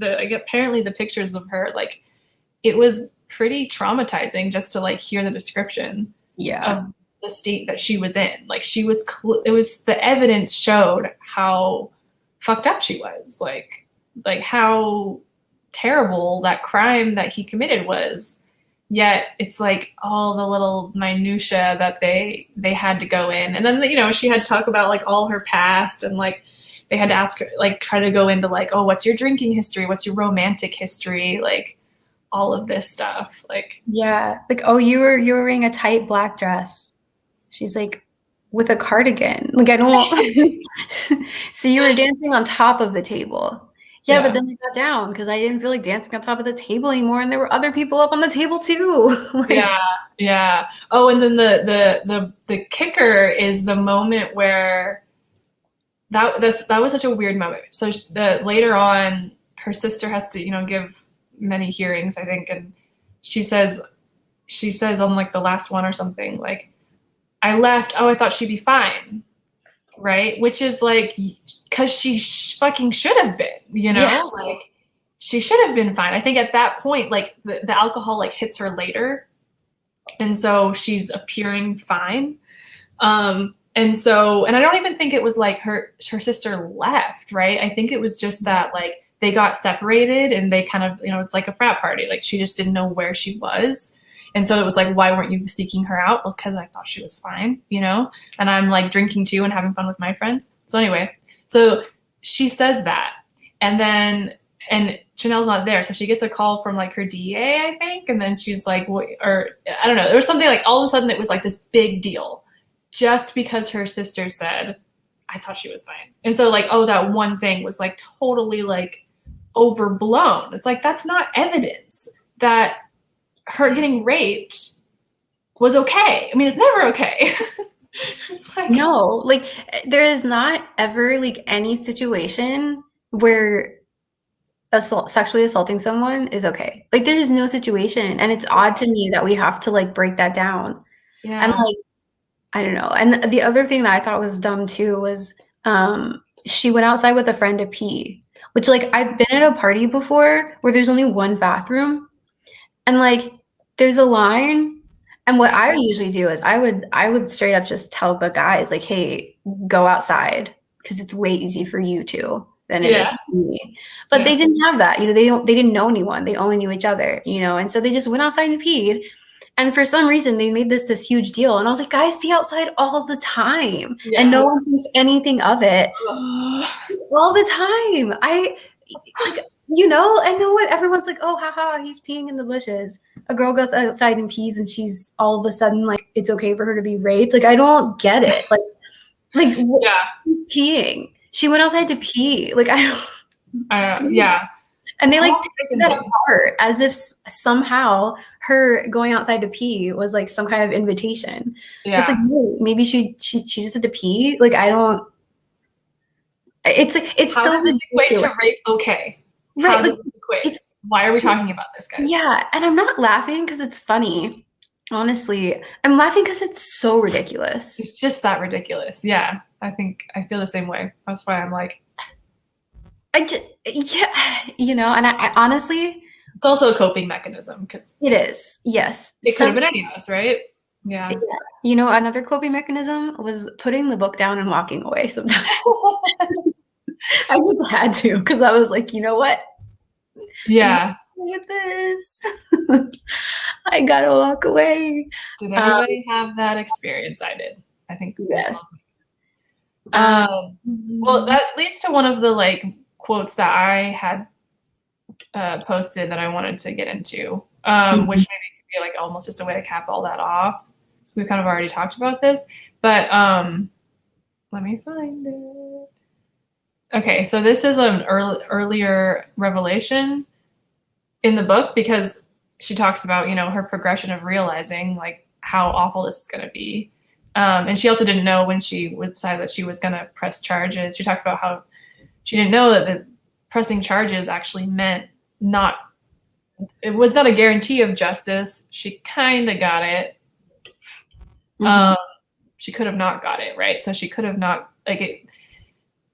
S2: apparently the pictures of her, like it was pretty traumatizing just to like hear the description of the state that she was in. Like she was, it was, the evidence showed how fucked up she was, like how terrible that crime that he committed was. Yet it's like all the little minutia that they had to go in. And then, you know, she had to talk about like all her past, and like they had to ask her, like try to go into like, oh, what's your drinking history? What's your romantic history? Like all of this stuff. Like,
S1: yeah. Like, oh, you were wearing a tight black dress. She's like, with a cardigan. Like, I don't. So you were dancing on top of the table. Yeah, but then I got down because I didn't feel like dancing on top of the table anymore, and there were other people up on the table too. Like,
S2: yeah. Oh, and then the kicker is the moment where that was such a weird moment. So later on, her sister has to, you know, give many hearings, I think, and she says on like the last one or something, like, I left. Oh, I thought she'd be fine. Right? Which is like, because she fucking should have been, you know, like she should have been fine. I think at that point, like the alcohol like hits her later. And so she's appearing fine. And I don't even think it was like her sister left, right? I think it was just that like they got separated and they kind of, you know, it's like a frat party. Like she just didn't know where she was. And so it was like, why weren't you seeking her out? Well, because I thought she was fine, you know? And I'm like drinking too and having fun with my friends. So anyway, so she says that. And then, and Chanel's not there. So she gets a call from like her DA, I think. And then she's like, or I don't know. There was something like all of a sudden it was like this big deal just because her sister said, I thought she was fine. And so like, oh, that one thing was like totally like overblown. It's like, that's not evidence that her getting raped was okay. I mean, it's never okay. It's like,
S1: no, like there is not ever like any situation where sexually assaulting someone is okay. Like there is no situation, and it's odd to me that we have to like break that down.
S2: yeah.
S1: And like I don't know. And the other thing that I thought was dumb too was she went outside with a friend to pee, which like I've been at a party before where there's only one bathroom and like there's a line. And what I would usually do is I would straight up just tell the guys like, hey, go outside because it's way easy for you to than it is for me. But they didn't have that. You know, they didn't know anyone. They only knew each other, you know, and so they just went outside and peed. And for some reason, they made this huge deal. And I was like, guys, pee outside all the time.
S2: Yeah.
S1: And no one thinks anything of it. All the time. Like, you know, and no one, everyone's like, oh, haha, he's peeing in the bushes. A girl goes outside and pees and she's all of a sudden like, it's okay for her to be raped. Like, I don't get it. Like peeing. She went outside to pee. Like, I don't.
S2: Yeah.
S1: And they like picked that apart as if somehow her going outside to pee was like some kind of invitation.
S2: Yeah.
S1: It's like, no, maybe she just had to pee. Like, I don't. It's
S2: how
S1: so
S2: does this equate to rape? Okay.
S1: Right.
S2: How does this equate? Why are we talking about this, guys?
S1: Yeah. And I'm not laughing because it's funny. Honestly, I'm laughing because it's so ridiculous.
S2: It's just that ridiculous. Yeah. I feel the same way. That's why I'm like,
S1: yeah, you know, and I honestly,
S2: it's also a coping mechanism because
S1: it is. Yes.
S2: it could have been any of us, right? Yeah.
S1: You know, another coping mechanism was putting the book down and walking away sometimes. I just had to because I was like, you know what?
S2: Yeah.
S1: Look at this. I gotta walk away.
S2: Did everybody have that experience? I did. I think
S1: yes.
S2: Well, that leads to one of the like quotes that I had posted that I wanted to get into, which maybe could be like almost just a way to cap all that off. So we kind of already talked about this, but let me find it. Okay, so this is an earlier revelation in the book because she talks about, you know, her progression of realizing like how awful this is going to be. And she also didn't know when she decided that she was going to press charges. She talks about how she didn't know that the pressing charges actually meant it was not a guarantee of justice. She kind of got it. She could have not got it, right? So she could have not, like,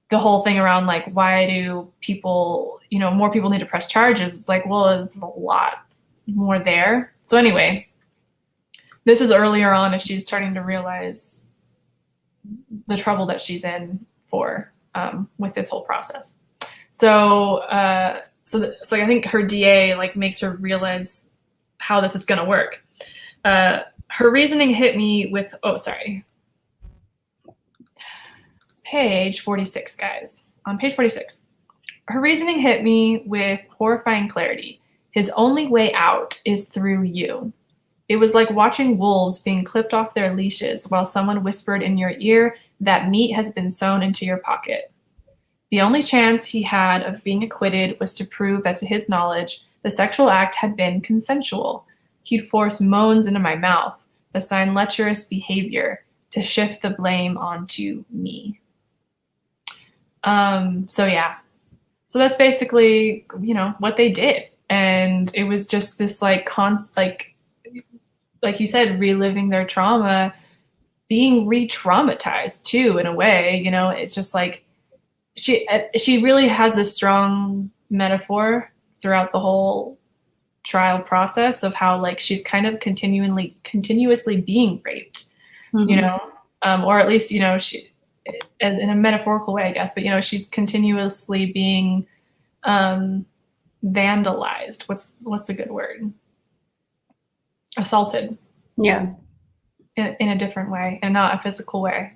S2: the whole thing around, like, why do people, you know, more people need to press charges? It's like, well, there's a lot more there. So anyway, this is earlier on as she's starting to realize the trouble that she's in for with this whole process. So so I think her DA like makes her realize how this is going to work. Her reasoning hit me with, page 46, guys. On page 46, her reasoning hit me with horrifying clarity. His only way out is through you. It was like watching wolves being clipped off their leashes while someone whispered in your ear that meat has been sewn into your pocket. The only chance he had of being acquitted was to prove that to his knowledge, the sexual act had been consensual. He'd force moans into my mouth, assign lecherous behavior, to shift the blame onto me. So that's basically, you know, what they did. And it was just this like like you said, reliving their trauma, being re-traumatized too, in a way. You know, it's just like she really has this strong metaphor throughout the whole trial process of how like she's kind of continuously being raped, you know, or at least, you know, she, in a metaphorical way, I guess, but, you know, she's continuously being vandalized. What's a good word? assaulted.
S1: Yeah.
S2: In a different way, and not a physical way,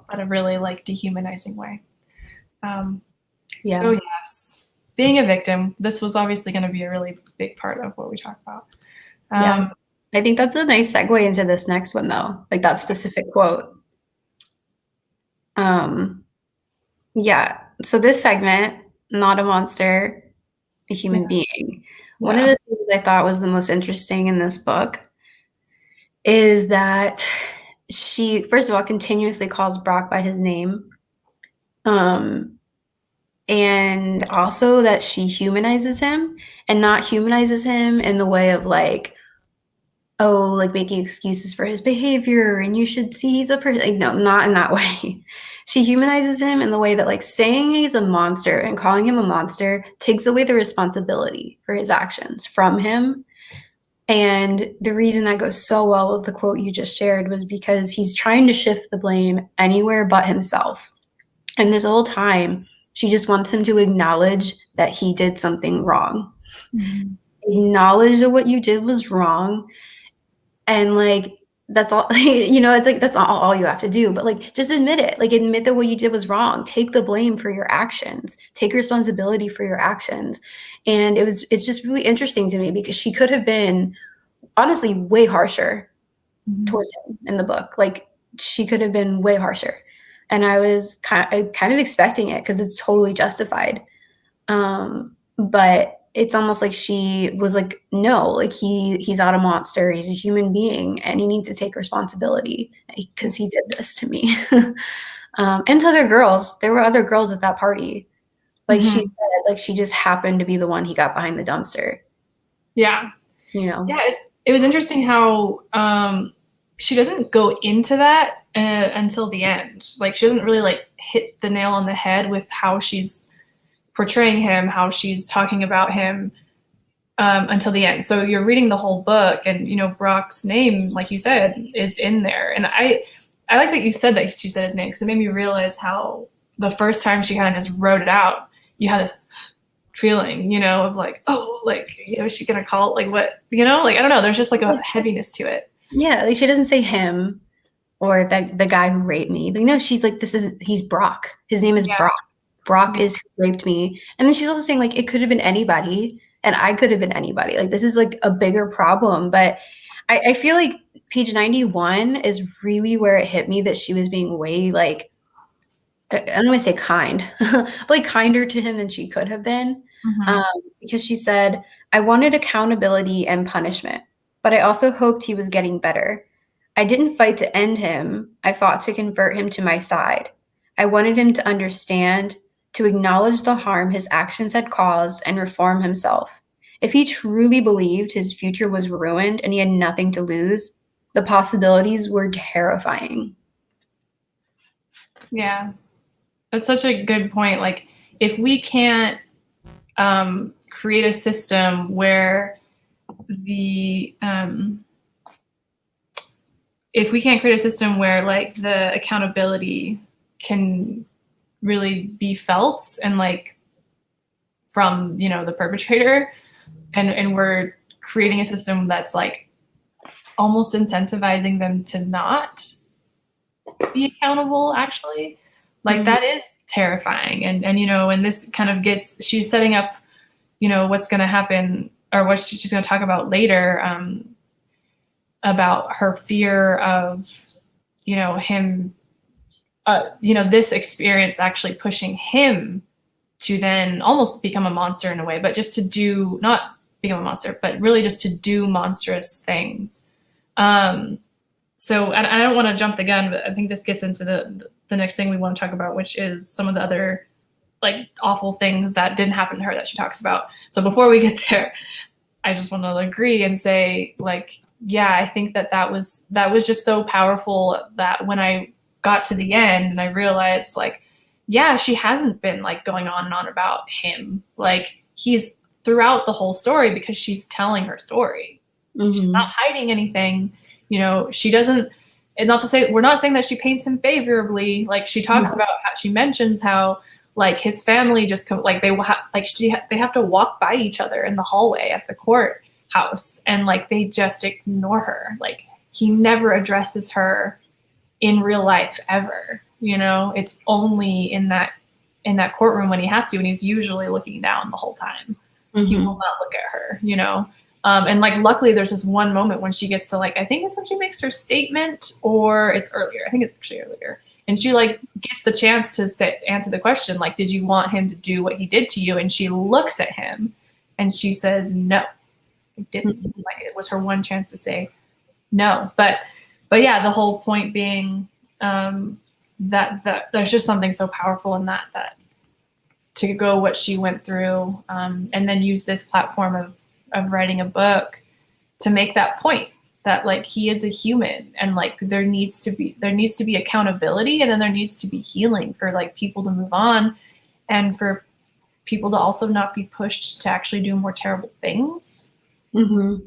S2: but a really like dehumanizing way. So
S1: Yeah.
S2: yes, being a victim. This was obviously going to be a really big part of what we talk about.
S1: Yeah. I think that's a nice segue into this next one, though, like that specific quote. Yeah. So this segment, not a monster, a human being. One of
S2: Yeah.
S1: the things I thought was the most interesting in this book is that she, first of all, continuously calls Brock by his name. And also that she humanizes him and not humanizes him in the way of like, oh, like making excuses for his behavior and you should see he's a person. Like, no, not in that way. She humanizes him in the way that like saying he's a monster and calling him a monster takes away the responsibility for his actions from him. And the reason that goes so well with the quote you just shared was because he's trying to shift the blame anywhere but himself. And this whole time, she just wants him to acknowledge that he did something wrong.
S2: Mm-hmm.
S1: Acknowledge that what you did was wrong. And like, that's all, it's like, that's all you have to do. But like, just admit it. Like, admit that what you did was wrong. Take the blame for your actions. Take responsibility for your actions. And it's just really interesting to me because she could have been honestly way harsher towards him in the book. Like, she could have been way harsher. And I was kind of expecting it because it's totally justified. But it's almost like she was like, no, like he's not a monster. He's a human being, and he needs to take responsibility because he did this to me. And to other girls, there were other girls at that party. Like she said, like she just happened to be the one he got behind the dumpster.
S2: Yeah.
S1: Yeah,
S2: It was interesting how she doesn't go into that until the end. Like she doesn't really like hit the nail on the head with how she's portraying him, how she's talking about him until the end. So you're reading the whole book, and Brock's name, like you said, is in there. And I like that you said that she said his name, because it made me realize how the first time she kind of just wrote it out, you had this feeling, of like, oh, like, is she gonna call it like what, like I don't know. There's just like a heaviness to it.
S1: yeah. Like she doesn't say him or the guy who raped me. But she's like, he's Brock. His name is Brock. Brock is who raped me. And then she's also saying like it could have been anybody, and I could have been anybody. Like this is like a bigger problem. But I feel like page 91 is really where it hit me that she was being way like, I don't want to say kind, but like kinder to him than she could have been. Because she said, I wanted accountability and punishment, but I also hoped he was getting better. I didn't fight to end him. I fought to convert him to my side. I wanted him to understand, to acknowledge the harm his actions had caused and reform himself. If he truly believed his future was ruined and he had nothing to lose, the possibilities were terrifying.
S2: Yeah. That's such a good point. Like, if we can't create a system where if we can't create a system where like the accountability can really be felt and like from the perpetrator, and we're creating a system that's like almost incentivizing them to not be accountable, actually, like that is terrifying. And this kind of she's setting up what's going to happen, or what she's going to talk about later, about her fear of him, this experience actually pushing him to then almost become a monster in a way, but just to not become a monster, but really just to do monstrous things. So, and I don't want to jump the gun, but I think this gets into the next thing we want to talk about, which is some of the other like awful things that didn't happen to her that she talks about. So before we get there, I just want to agree and say, like, yeah, I think that was just so powerful that when I got to the end and I realized, like, yeah, she hasn't been like going on and on about him. Like, he's throughout the whole story because she's telling her story. She's not hiding anything. She doesn't, and not to say, we're not saying that she paints him favorably. Like, she talks about how she mentions how like his family just like they have to walk by each other in the hallway at the court. house, and like they just ignore her. Like he never addresses her in real life ever. You know, it's only in that courtroom when he has to, and he's usually looking down the whole time. Mm-hmm. He will not look at her, you know. And like luckily there's this one moment when she gets to like, I think it's when she makes her statement, or it's earlier. I think it's actually earlier. And she like gets the chance to answer the question, like, did you want him to do what he did to you? And she looks at him and she says, no, I didn't. Mm-hmm. Like it was her one chance to say no. But yeah, the whole point being that there's just something so powerful in that to go what she went through, and then use this platform of writing a book to make that point that like he is a human, and like there needs to be accountability, and then there needs to be healing for like people to move on, and for people to also not be pushed to actually do more terrible things.
S1: Mm-hmm.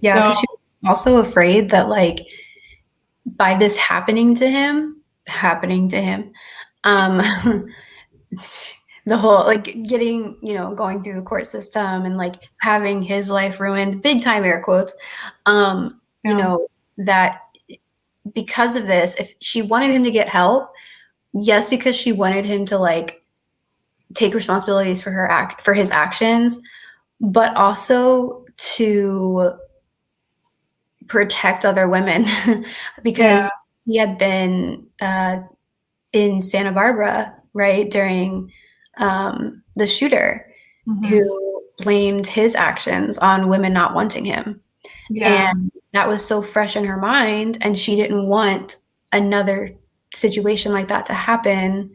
S1: Yeah, so, she's also afraid that like by this happening to him, the whole like getting, you know, going through the court system and like having his life ruined, big time air quotes, you know, that because of this, if she wanted him to get help, yes, because she wanted him to like take responsibilities for his actions, but also to protect other women because he had been in Santa Barbara, right, during the shooter, mm-hmm. who blamed his actions on women not wanting him. Yeah. And that was so fresh in her mind, and she didn't want another situation like that to happen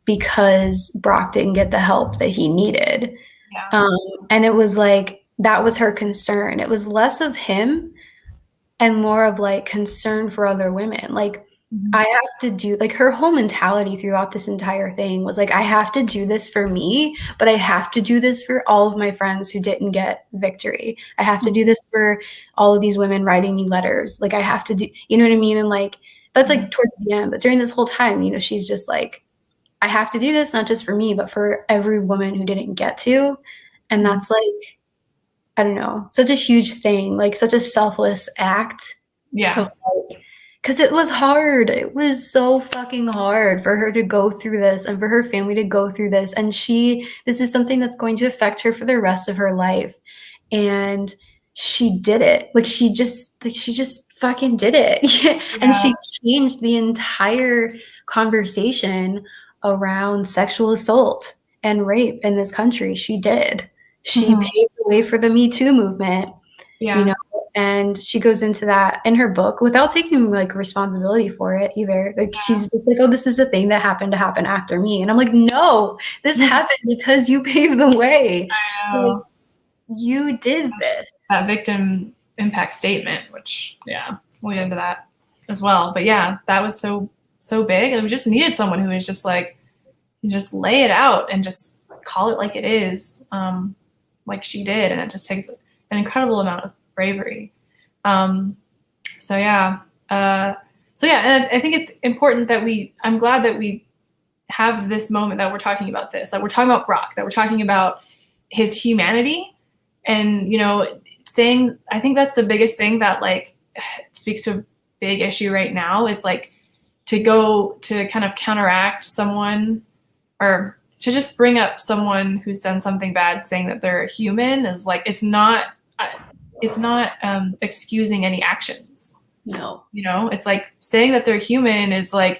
S1: because Brock didn't get the help that he needed. Yeah. And it was like, that was her concern. It was less of him and more of like concern for other women. Like, mm-hmm. I have to do, like, her whole mentality throughout this entire thing was like, I have to do this for me, but I have to do this for all of my friends who didn't get victory. I have to do this for all of these women writing me letters. Like, I have to do, you know what I mean? And like, that's like towards the end, but during this whole time, you know, she's just like, I have to do this, not just for me, but for every woman who didn't get to. And that's like, I don't know, such a huge thing, like such a selfless act. Yeah. Because it was hard. It was so fucking hard for her to go through this and for her family to go through this. And this is something that's going to affect her for the rest of her life. And she did it. Like she just fucking did it. Yeah. And she changed the entire conversation around sexual assault and rape in this country. She did. She mm-hmm. paved the way for the Me Too movement. Yeah. You know, and she goes into that in her book without taking like responsibility for it either. Like she's just like, oh, this is a thing that happened to happen after me. And I'm like, no, this happened because you paved the way. I know. Like, you did this.
S2: That victim impact statement, which we'll get into that as well. But yeah, that was so big. And we just needed someone who was just like, just lay it out and just call it like it is, like she did. And it just takes an incredible amount of bravery. And I think it's important that I'm glad that we have this moment that we're talking about this, that we're talking about Brock, that we're talking about his humanity. And, you know, I think that's the biggest thing that like speaks to a big issue right now is like to go to kind of counteract someone or to just bring up someone who's done something bad, saying that they're human is like, it's not excusing any actions.
S1: No,
S2: you know, it's like saying that they're human is I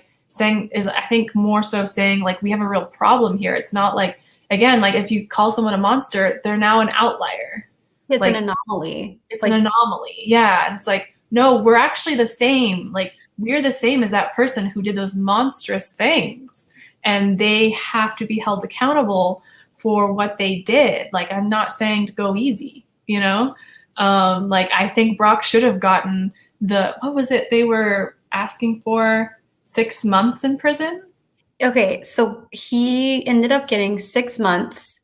S2: think more so saying like, we have a real problem here. It's not like, again, like if you call someone a monster, they're now an outlier.
S1: It's
S2: like,
S1: an anomaly.
S2: It's like, an anomaly. Yeah. And it's like, no, we're actually the same. Like we're the same as that person who did those monstrous things. And they have to be held accountable for what they did. Like, I'm not saying to go easy, you know? Like, I think Brock should have gotten what was it? They were asking for 6 months in prison.
S1: Okay. So he ended up getting 6 months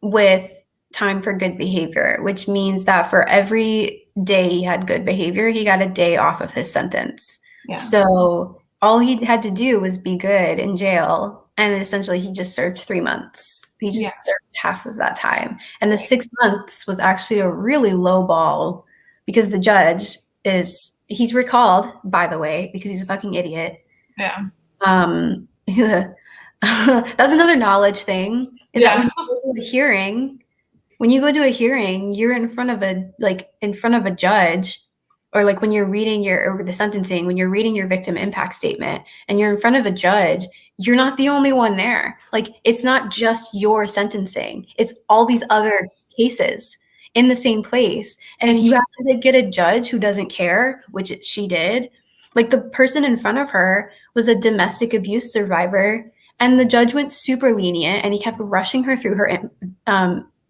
S1: with time for good behavior, which means that for every day he had good behavior, he got a day off of his sentence. Yeah. So all he had to do was be good in jail And essentially he just served 3 months. He
S2: Yeah.
S1: just served half of that time. And the 6 months was actually a really low ball because the judge he's recalled, by the way, because he's a fucking idiot.
S2: Yeah.
S1: That's another knowledge thing, is that
S2: Yeah.
S1: when you go to a hearing, you're in front of a judge, or like when you're reading the sentencing, when you're reading your victim impact statement and you're in front of a judge, you're not the only one there. Like, it's not just your sentencing, it's all these other cases in the same place. And if you happen to get a judge who doesn't care, which she did, like the person in front of her was a domestic abuse survivor, and the judge went super lenient and he kept rushing her through her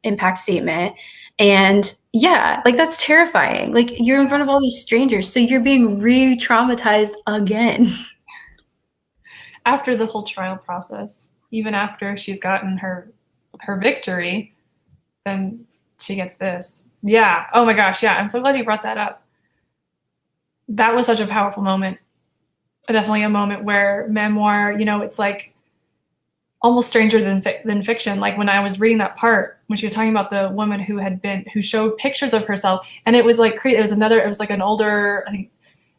S1: impact statement. And yeah, like, that's terrifying. Like, you're in front of all these strangers, so you're being re-traumatized again.
S2: After the whole trial process, even after she's gotten her victory, then she gets this. Yeah. Oh my gosh. Yeah. I'm so glad you brought that up. That was such a powerful moment. Definitely a moment where Memoir, it's like almost stranger than fiction. Like when I was reading that part, when she was talking about the woman who showed pictures of herself, and it was like, it was like an older,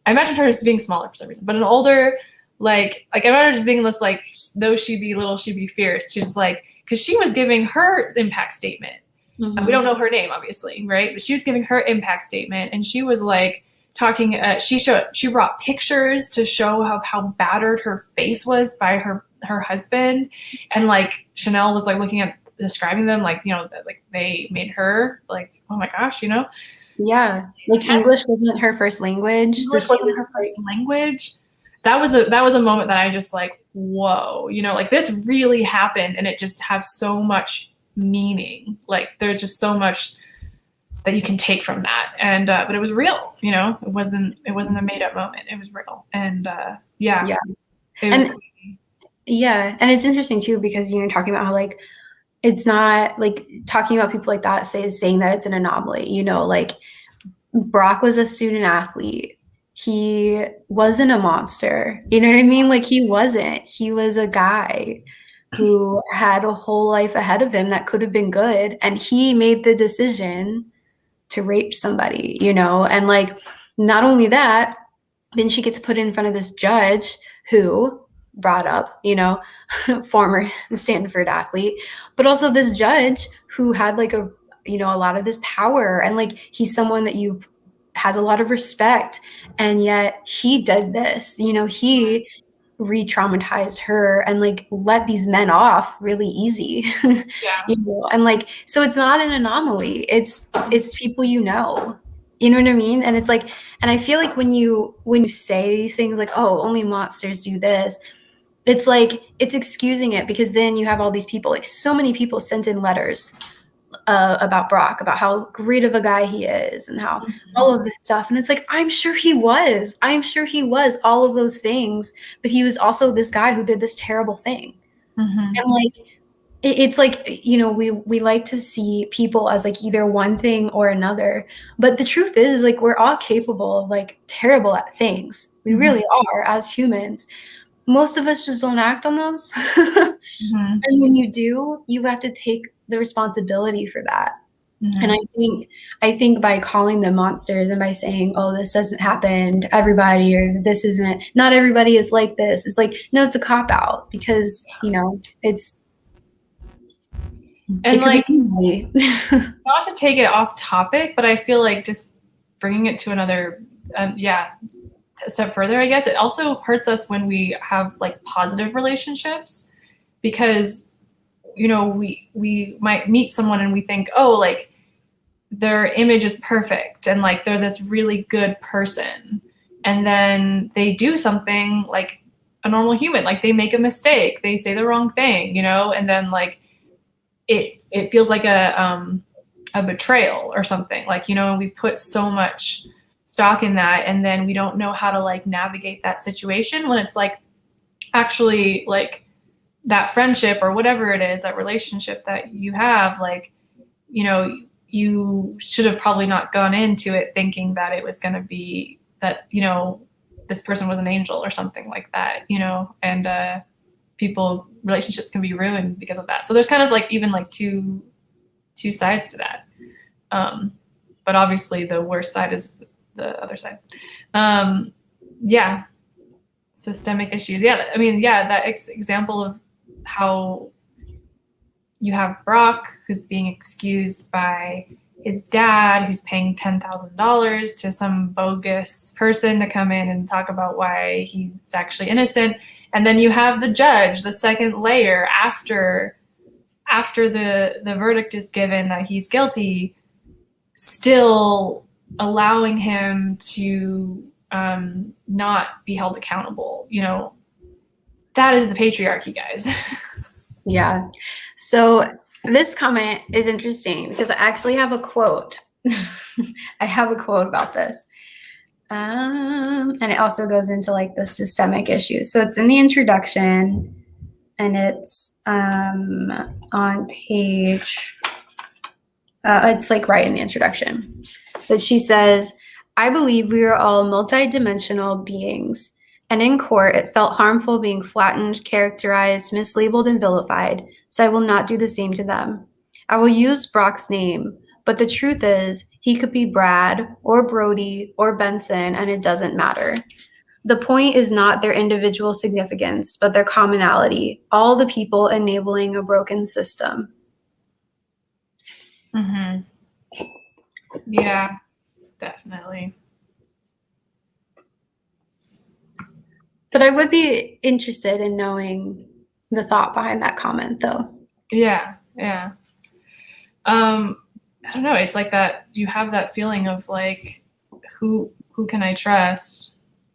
S2: I imagined her as being smaller for some reason, but an older, like I imagined her as being this, like, though she be little, she be fierce. She's like, because she was giving her impact statement. Mm-hmm. We don't know her name, obviously, right? But she was giving her impact statement, and she was like talking. She brought pictures to show how battered her face was by her husband, and like Chanel was like looking at describing them, like, that like they made her like, oh my gosh,
S1: Yeah, like English wasn't her first language.
S2: English wasn't her first language. That was a moment that I just like, whoa, like this really happened, and it just has so much meaning. Like there's just so much that you can take from that, and but it was real. It wasn't a made up moment. It was real, and yeah. It was crazy.
S1: Yeah, and it's interesting too, because you're talking about how, like, it's not like talking about people like that saying that it's an anomaly. Like, Brock was a student athlete. He wasn't a monster. You know what I mean? Like, he wasn't. He was a guy who had a whole life ahead of him that could have been good, and he made the decision to rape somebody, and like, not only that, then she gets put in front of this judge who brought up, former Stanford athlete, but also this judge who had like a lot of this power, and like, he's someone that has a lot of respect, and yet he did this. He re-traumatized her and like let these men off really easy.
S2: Yeah.
S1: And like, so it's not an anomaly, it's people. You know what I mean? And it's like, and I feel like when you say these things like, oh, only monsters do this, it's like, it's excusing it, because then you have all these people, like so many people sent in letters about Brock, about how great of a guy he is, and how all of this stuff. And it's like, I'm sure he was all of those things, but he was also this guy who did this terrible thing. And like, it's like, we like to see people as like either one thing or another, but the truth is like, we're all capable of like terrible at things. We really are, as humans. Most of us just don't act on those. And when you do, you have to take the responsibility for that. And I think by calling them monsters and by saying, oh, this doesn't happen to everybody, or this isn't, not everybody is like this, it's like, no, it's a cop out, because it's,
S2: and like, not to take it off topic, but I feel like just bringing it to another a step further, I guess, it also hurts us when we have like positive relationships, because we might meet someone and we think, oh, like their image is perfect and like they're this really good person, and then they do something like a normal human, like they make a mistake, they say the wrong thing, and then like it feels like a betrayal or something, like, we put so much stock in that, and then we don't know how to like navigate that situation when it's like actually like that friendship or whatever it is, that relationship that you have, like, you should have probably not gone into it thinking that it was going to be that, this person was an angel or something like that, and relationships can be ruined because of that. So there's kind of like even like two sides to that. But obviously the worst side is the other side. Yeah. Systemic issues. Yeah. I mean, yeah, that example of how you have Brock who's being excused by his dad, who's paying $10,000 to some bogus person to come in and talk about why he's actually innocent. And then you have the judge, the second layer after the verdict is given that he's guilty, still allowing him to not be held accountable. You know, that is the patriarchy, guys.
S1: Yeah. So this comment is interesting because I actually have a quote. I have a quote about this. And it also goes into like the systemic issues. So it's in the introduction, and it's on page, it's like right in the introduction. But she says, "I believe we are all multidimensional beings. And in court, it felt harmful being flattened, characterized, mislabeled, and vilified, so I will not do the same to them. I will use Brock's name, but the truth is, he could be Brad, or Brody, or Benson, and it doesn't matter. The point is not their individual significance, but their commonality, all the people enabling a broken system."
S2: Mm-hmm. Yeah, definitely.
S1: But I would be interested in knowing the thought behind that comment, though.
S2: Yeah, yeah. I don't know. It's like that. You have that feeling of like, who can I trust?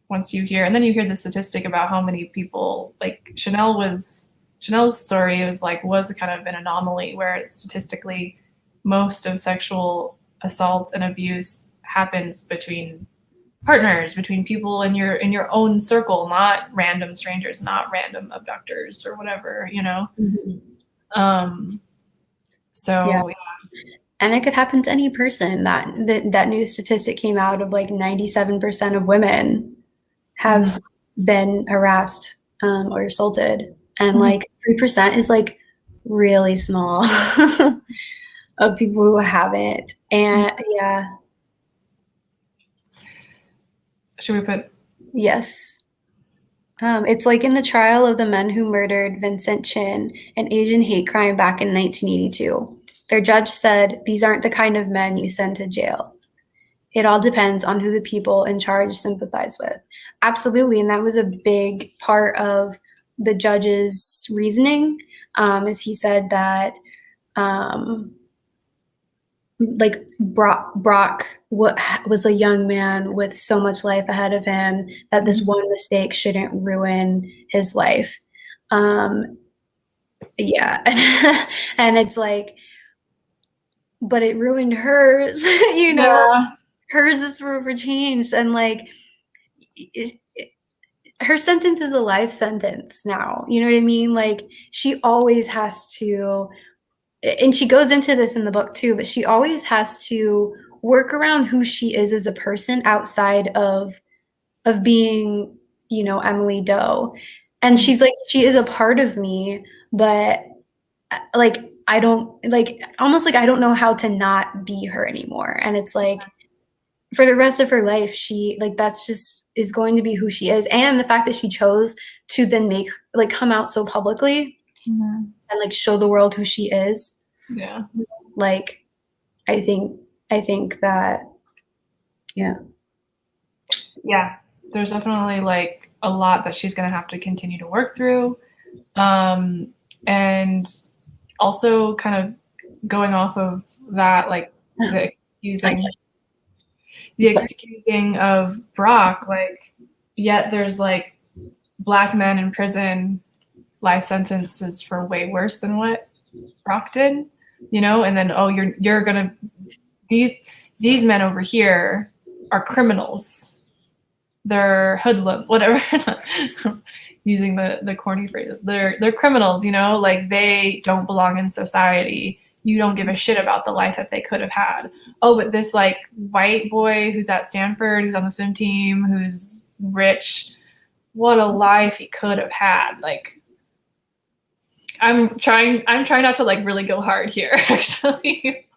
S2: Once you hear, and then you hear the statistic about how many people, like Chanel's story was kind of an anomaly where it's statistically most of sexual assault and abuse happens between partners, between people in your own circle, not random strangers, not random abductors or whatever, you know.
S1: Mm-hmm.
S2: So
S1: yeah. And it could happen to any person. That new statistic came out of like 97% of women have been harassed or assaulted, and like 3% is like really small of people who haven't. And yeah.
S2: Should we put?
S1: Yes. It's like in the trial of the men who murdered Vincent Chin, an Asian hate crime back in 1982. Their judge said, "These aren't the kind of men you send to jail. It all depends on who the people in charge sympathize with." Absolutely, and that was a big part of the judge's reasoning, is he said that like Brock was a young man with so much life ahead of him that this one mistake shouldn't ruin his life. Yeah. And it's like, but it ruined hers, you know.
S2: Yeah.
S1: Hers is forever changed, and like her sentence is a life sentence now, you know what I mean? Like she always has to, and she goes into this in the book too, but she always has to work around who she is as a person outside of being, you know, Emily Doe. And she's like, she is a part of me, but like I don't, like almost like I don't know how to not be her anymore. And it's like for the rest of her life, she like that's just is going to be who she is. And the fact that she chose to then come out so publicly and like show the world who she is.
S2: Yeah.
S1: Like I think that yeah.
S2: There's definitely like a lot that she's going to have to continue to work through. And also kind of going off of that, like the excusing of Brock, like, yet there's like Black men in prison, life sentences for way worse than what Brock did, you know, and then, oh, you're going to, these men over here are criminals. They're hoodlum, whatever, using the corny phrases. They're criminals, you know, like they don't belong in society. You don't give a shit about the life that they could have had. Oh, but this like white boy who's at Stanford, who's on the swim team, who's rich, what a life he could have had. Like I'm trying not to like really go hard here, actually.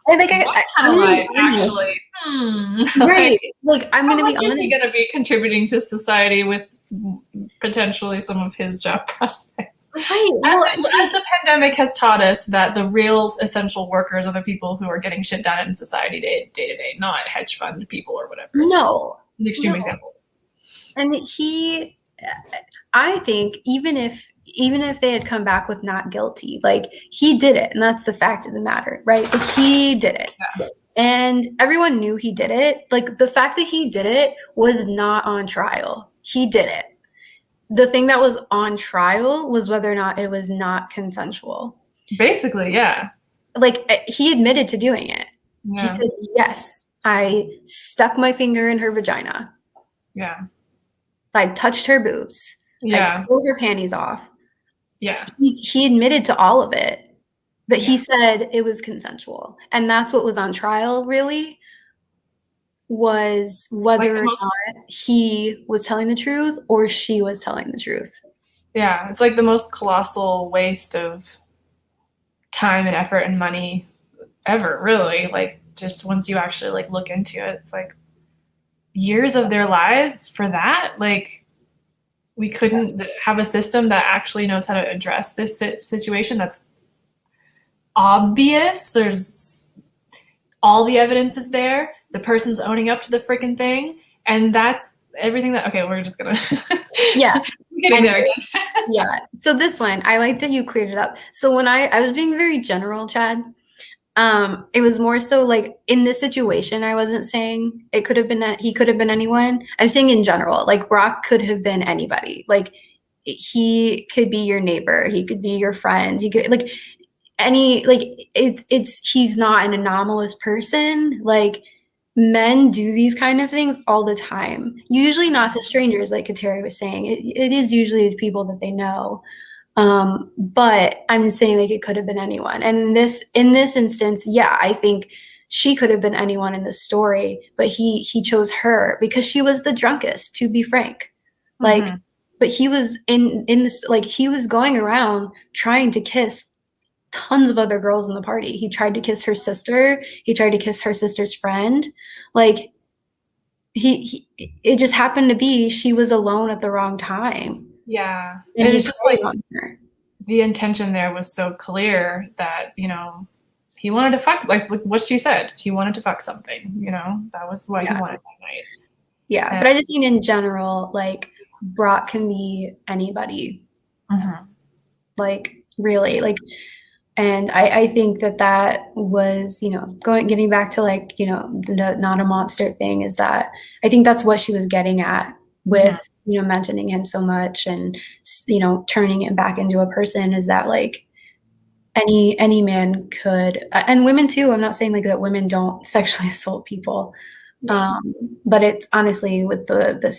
S1: I think
S2: What kind
S1: I'm
S2: of
S1: gonna
S2: life,
S1: be honest.
S2: actually?
S1: Right. Like, I'm
S2: How
S1: gonna be
S2: much is
S1: honest.
S2: he going to be contributing to society with potentially some of his job prospects?
S1: Right. Well, it's
S2: As the pandemic has taught us that the real essential workers are the people who are getting shit done in society day to day, not hedge fund people or whatever.
S1: no,
S2: An extreme
S1: no.
S2: example.
S1: And I think even if they had come back with not guilty, like he did it, and that's the fact of the matter, right? Like he did it.
S2: Yeah.
S1: And everyone knew he did it. Like the fact that he did it was not on trial. He did it. The thing that was on trial was whether or not it was not consensual.
S2: Basically, yeah.
S1: Like he admitted to doing it.
S2: Yeah.
S1: He said, "Yes, I stuck my finger in her vagina.
S2: Yeah.
S1: I touched her boobs.
S2: Yeah.
S1: I pulled her panties off."
S2: Yeah.
S1: He admitted to all of it, but
S2: Yeah.
S1: he said it was consensual. And that's what was on trial, really, was whether or not he was telling the truth or she was telling the truth.
S2: Yeah, it's like the most colossal waste of time and effort and money ever, really. Like, just once you actually like look into it, it's like years of their lives for that. Like, we couldn't have a system that actually knows how to address this situation that's obvious. There's all the evidence is there. The person's owning up to the freaking thing, and that's everything that. Okay, we're just gonna.
S1: Yeah,
S2: getting there again.
S1: Yeah. So this one, I like that you cleared it up. So when I was being very general, Chad, it was more so like in this situation, I wasn't saying it could have been that he could have been anyone. I'm saying in general, like Brock could have been anybody. Like he could be your neighbor, he could be your friend, he could like he's not an anomalous person. Like men do these kind of things all the time, usually not to strangers, like Kateri was saying. It is usually the people that they know. But I'm saying like it could have been anyone. And in this instance, yeah, I think she could have been anyone in this story, but he chose her because she was the drunkest, to be frank. Like, but he was in this, like he was going around trying to kiss tons of other girls in the party. He tried to kiss her sister. He tried to kiss her sister's friend. Like he it just happened to be she was alone at the wrong time.
S2: Yeah.
S1: And
S2: it's just like
S1: on her.
S2: The intention there was so clear that, he wanted to fuck, like what she said. He wanted to fuck something, that was what he wanted that night.
S1: Yeah.
S2: And,
S1: but I just mean in general, like Brock can be anybody. Like really, like, and I think that was, getting back to like, the not a monster thing, is that I think that's what she was getting at with, mentioning him so much and, turning him back into a person, is that like any man could, and women too. I'm not saying like that women don't sexually assault people. But it's honestly with the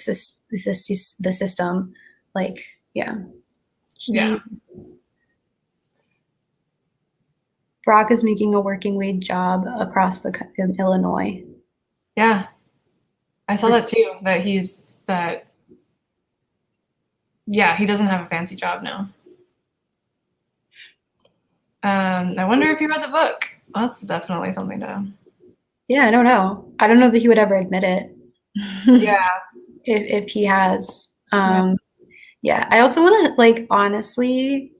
S1: system, like, yeah. Brock is making a working wage job across in Illinois.
S2: Yeah. I saw that too, he doesn't have a fancy job now. I wonder if he read the book. That's definitely something to...
S1: Yeah, I don't know. I don't know that he would ever admit it.
S2: Yeah.
S1: if he has. Yeah. I also want to, like, honestly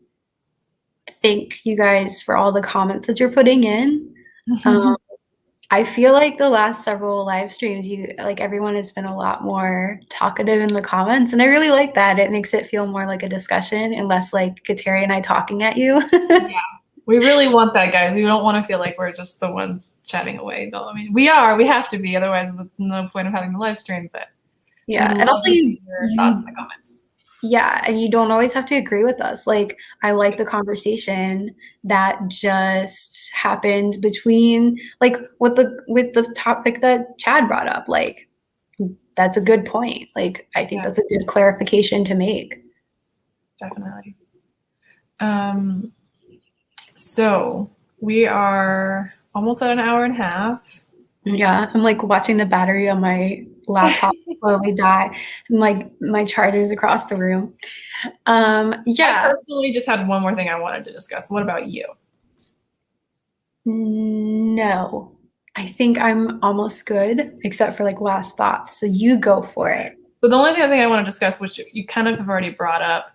S1: thank you guys for all the comments that you're putting in. I feel like the last several live streams, everyone has been a lot more talkative in the comments, and I really like that. It makes it feel more like a discussion and less like Kateri and I talking at you.
S2: Yeah, we really want that, guys. We don't want to feel like we're just the ones chatting away, though. I mean, we have to be, otherwise that's no point of having the live stream. But
S1: yeah, and also
S2: your thoughts in the comments.
S1: Yeah, and you don't always have to agree with us. Like, I like the conversation that just happened between, like, with the topic that Chad brought up. Like, that's a good point. Like, I think that's a good clarification to make.
S2: Definitely. So we are almost at an hour and a half.
S1: Yeah, I'm like watching the battery on my laptop slowly die, and like my charger's across the room. Yeah.
S2: I personally just had one more thing I wanted to discuss. What about you?
S1: No, I think I'm almost good, except for like last thoughts. So you go for it.
S2: So the only other thing I want to discuss, which you kind of have already brought up,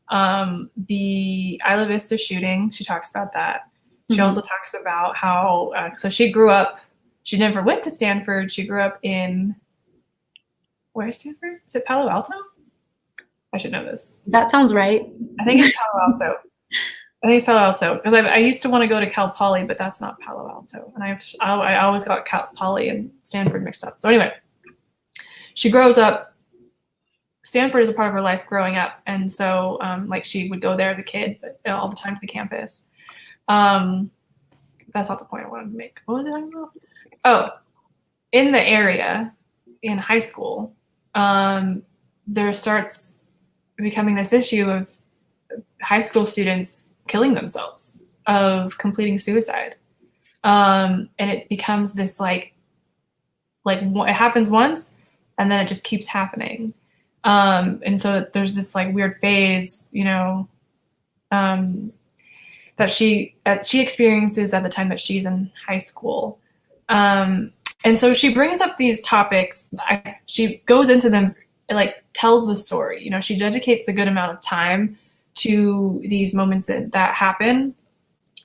S2: the Isla Vista shooting. She talks about that. She also talks about how, so she grew up, she never went to Stanford. She grew up in, where's Stanford? Is it Palo Alto? I should know this.
S1: That sounds right.
S2: I think it's Palo Alto. I think it's Palo Alto because I used to want to go to Cal Poly, but that's not Palo Alto. And I always got Cal Poly and Stanford mixed up. So anyway, she grows up. Stanford is a part of her life growing up, and so like she would go there as a kid, but all the time to the campus. That's not the point I wanted to make. What was I talking about? Oh, in the area, in high school, there starts becoming this issue of high school students killing themselves, of completing suicide, and it becomes this like it happens once, and then it just keeps happening. And so there's this like weird phase, you know, that she experiences at the time that she's in high school. And so she brings up these topics. She goes into them and like tells the story. You know, she dedicates a good amount of time to these moments that happen.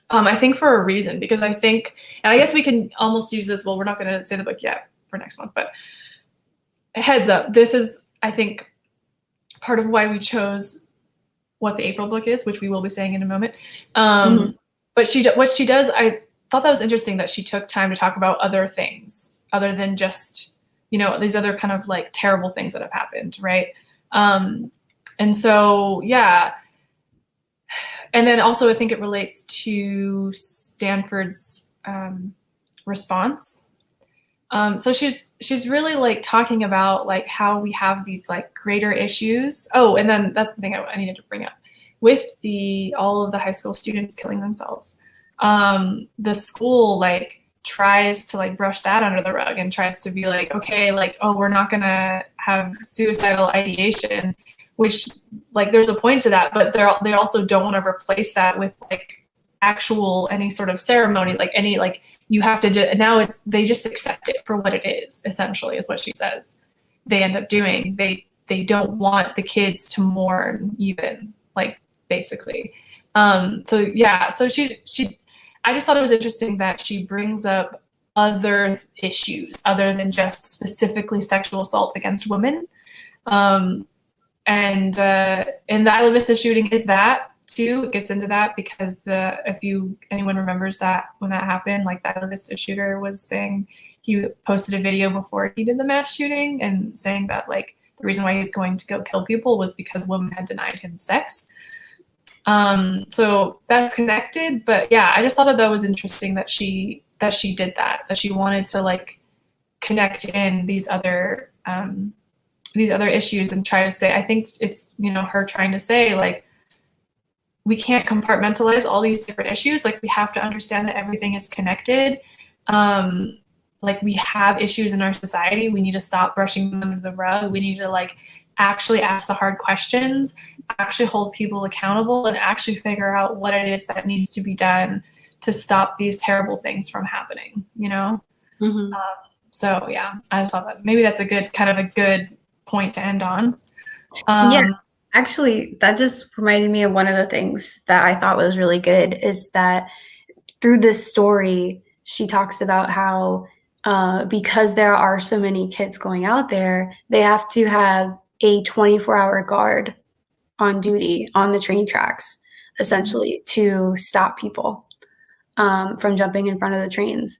S2: I think for a reason, because I think, and I guess we can almost use this. Well, we're not going to say the book yet for next month, but heads up, this is, I think, part of why we chose what the April book is, which we will be saying in a moment. But what she does, I thought that was interesting that she took time to talk about other things other than just, you know, these other kind of like terrible things that have happened, right? And so, yeah. And then also I think it relates to Stanford's response. So she's really like talking about like how we have these like greater issues. Oh, and then that's the thing I needed to bring up with all of the high school students killing themselves. The school like tries to like brush that under the rug and tries to be like, okay, like, oh, we're not gonna have suicidal ideation, which like there's a point to that, but they also don't want to replace that with like actual any sort of ceremony, like any like you have to now they just accept it for what it is, essentially, is what she says. They end up doing. They don't want the kids to mourn, even, like, basically. So yeah, so she I just thought it was interesting that she brings up other issues other than just specifically sexual assault against women. And the Isla Vista shooting is that too. It gets into that because anyone remembers that when that happened, like the Isla Vista shooter was saying, he posted a video before he did the mass shooting and saying that like the reason why he's going to go kill people was because women had denied him sex. So that's connected, but yeah, I just thought that was interesting that she did that she wanted to like connect in these other issues and try to say, I think it's, you know, her trying to say like, we can't compartmentalize all these different issues. Like we have to understand that everything is connected. Like we have issues in our society. We need to stop brushing them under the rug. We need to like actually ask the hard questions, actually hold people accountable, and actually figure out what it is that needs to be done to stop these terrible things from happening, you know? So yeah, I thought that maybe that's a good point to end on.
S1: Yeah, actually, that just reminded me of one of the things that I thought was really good is that through this story, she talks about how because there are so many kids going out there, they have to have a 24-hour guard on duty on the train tracks, essentially, to stop people from jumping in front of the trains.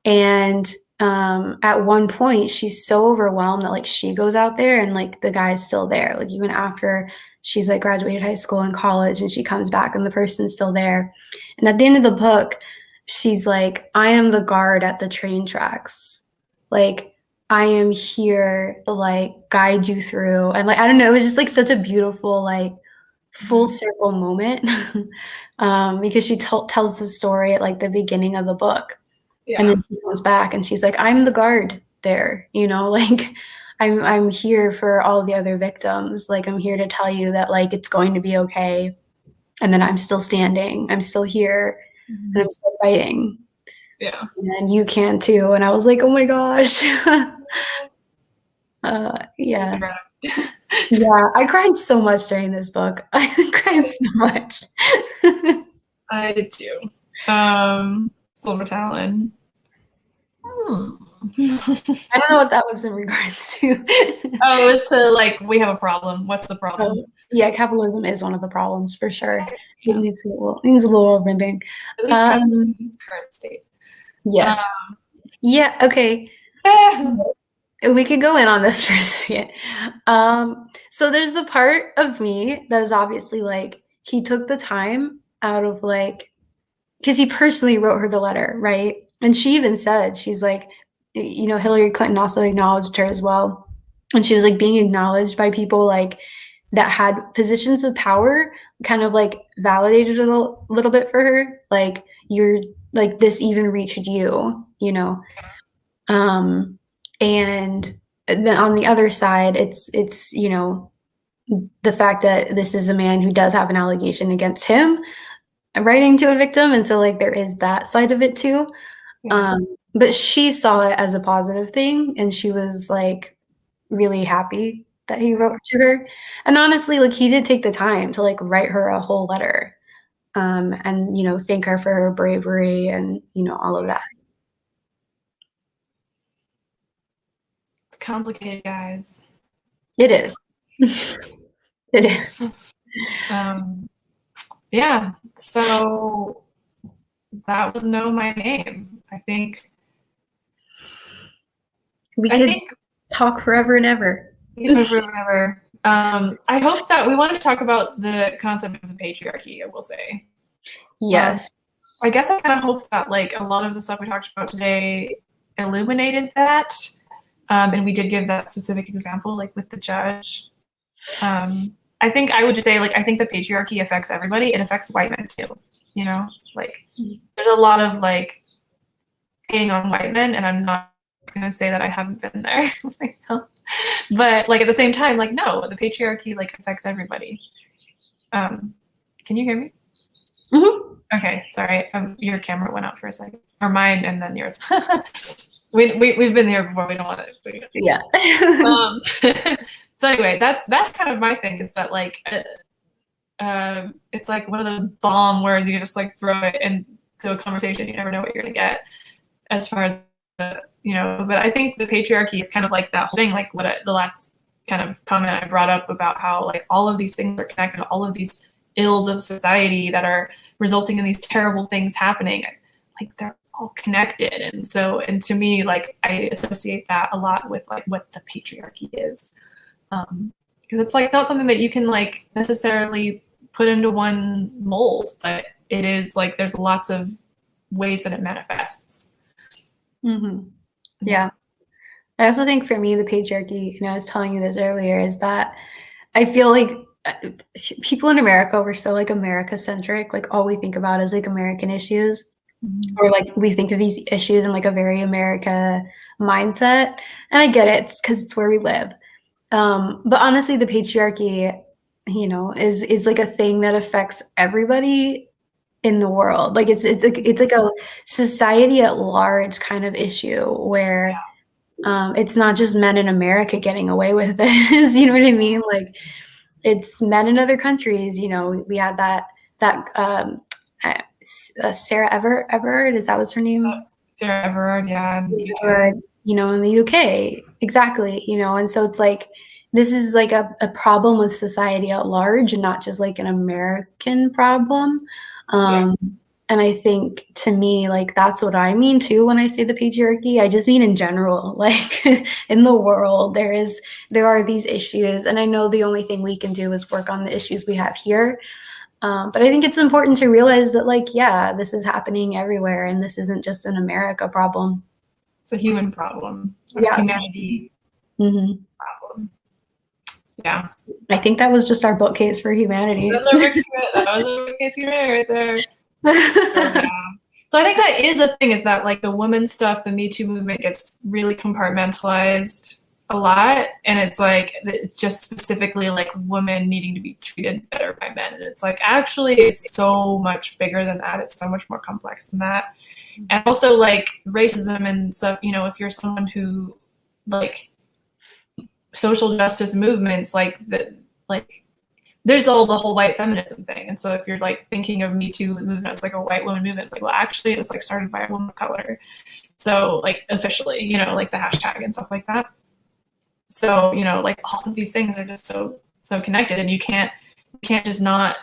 S1: And at one point, she's so overwhelmed that like she goes out there and like the guy's still there. Like even after she's like graduated high school and college, and she comes back and the person's still there. And at the end of the book, she's like, I am the guard at the train tracks. Like I am here to like guide you through. And like I don't know, it was just like such a beautiful like full circle moment because she tells the story at like the beginning of the book. Yeah. And then she comes back and she's like, I'm the guard there, you know, like I'm here for all the other victims. Like, I'm here to tell you that, like, it's going to be okay. And then I'm still standing. I'm still here, and I'm still fighting.
S2: Yeah.
S1: And you can too. And I was like, oh my gosh. Yeah. Yeah, I cried so much during this book. I cried so much.
S2: I did too. Silver Talon.
S1: I don't know what that was in regards to.
S2: Oh, it was to like, we have a problem. What's the problem?
S1: Yeah, capitalism is one of the problems for sure.
S2: Yeah.
S1: It needs a little overthinking.
S2: At least kind of in its current state.
S1: Yes. Yeah, okay. We could go in on this for a second. So there's the part of me that is obviously like, he took the time out of like, because he personally wrote her the letter, right? And she even said, she's like, you know, Hillary Clinton also acknowledged her as well. And she was like being acknowledged by people like that had positions of power, kind of like validated a little bit for her. Like, you're like, this even reached you, you know? And then on the other side, it's, you know, the fact that this is a man who does have an allegation against him writing to a victim. And so like, there is that side of it too.
S2: Yeah.
S1: But she saw it as a positive thing, and she was like really happy that he wrote to her. And honestly, like, he did take the time to like write her a whole letter, and, you know, thank her for her bravery and, you know, all of that.
S2: It's complicated, guys.
S1: It is. It is.
S2: Yeah. So that was Know My Name. I think
S1: We could talk forever and ever.
S2: We could talk forever and ever. I hope that we wanted to talk about the concept of the patriarchy, I will say.
S1: Yes.
S2: I guess I kind of hope that like a lot of the stuff we talked about today illuminated that. And we did give that specific example, like with the judge. I think I would just say, like, I think the patriarchy affects everybody. It affects white men too. You know, like there's a lot of like hating on white men, and I'm not gonna say that I haven't been there myself. But like at the same time, like no, the patriarchy like affects everybody. Can you hear me?
S1: Mm-hmm.
S2: Okay, sorry. Your camera went out for a second, or mine, and then yours. We've been here before. We don't want to.
S1: Yeah.
S2: So anyway, that's kind of my thing, is that like it's like one of those bomb words you just like throw it into a conversation. You never know what you're gonna get as far as you know. But I think the patriarchy is kind of like that whole thing, like the last kind of comment I brought up about how like all of these things are connected, all of these ills of society that are resulting in these terrible things happening, like they're all connected. And so, and to me, like I associate that a lot with like what the patriarchy is, because it's like not something that you can like necessarily put into one mold, but it is like there's lots of ways that it manifests.
S1: Mm-hmm. Yeah. I also think for me, the patriarchy, you know, I was telling you this earlier, is that I feel like people in America, we're so like America centric. Like all we think about is like American issues, or like we think of these issues in like a very America mindset. And I get it, it's because it's where we live. But honestly, the patriarchy, you know, is like a thing that affects everybody in the world. Like it's like a society at large kind of issue where it's not just men in America getting away with this. You know what I mean? Like it's men in other countries. You know, we had that Sarah Everard, is that was her name?
S2: Sarah Everard, yeah.
S1: Everard, you know, in the UK, exactly. You know, and so it's like this is like a problem with society at large, and not just like an American problem. And I think to me, like that's what I mean too when I say the patriarchy. I just mean in general, like in the world, there are these issues, and I know the only thing we can do is work on the issues we have here. But I think it's important to realize that, like, yeah, this is happening everywhere, and this isn't just an America problem.
S2: It's a human problem.
S1: Yeah,
S2: humanity problem. Yeah.
S1: I think that was just our bookcase for humanity.
S2: That was a bookcase humanity right there. So I think that is a thing, is that like the women's stuff, the Me Too movement gets really compartmentalized. a lot, and it's like it's just specifically like women needing to be treated better by men, and it's like actually it's so much bigger than that. It's so much more complex than that. And also like racism and stuff, you know, if you're someone who like social justice movements, like the like there's all the whole white feminism thing. And so if you're like thinking of Me Too movement as like a white woman movement, it's like, well, actually it was like started by a woman of color. So like officially, you know, like the hashtag and stuff like that. So, you know, like all of these things are just so connected, and you can't just not,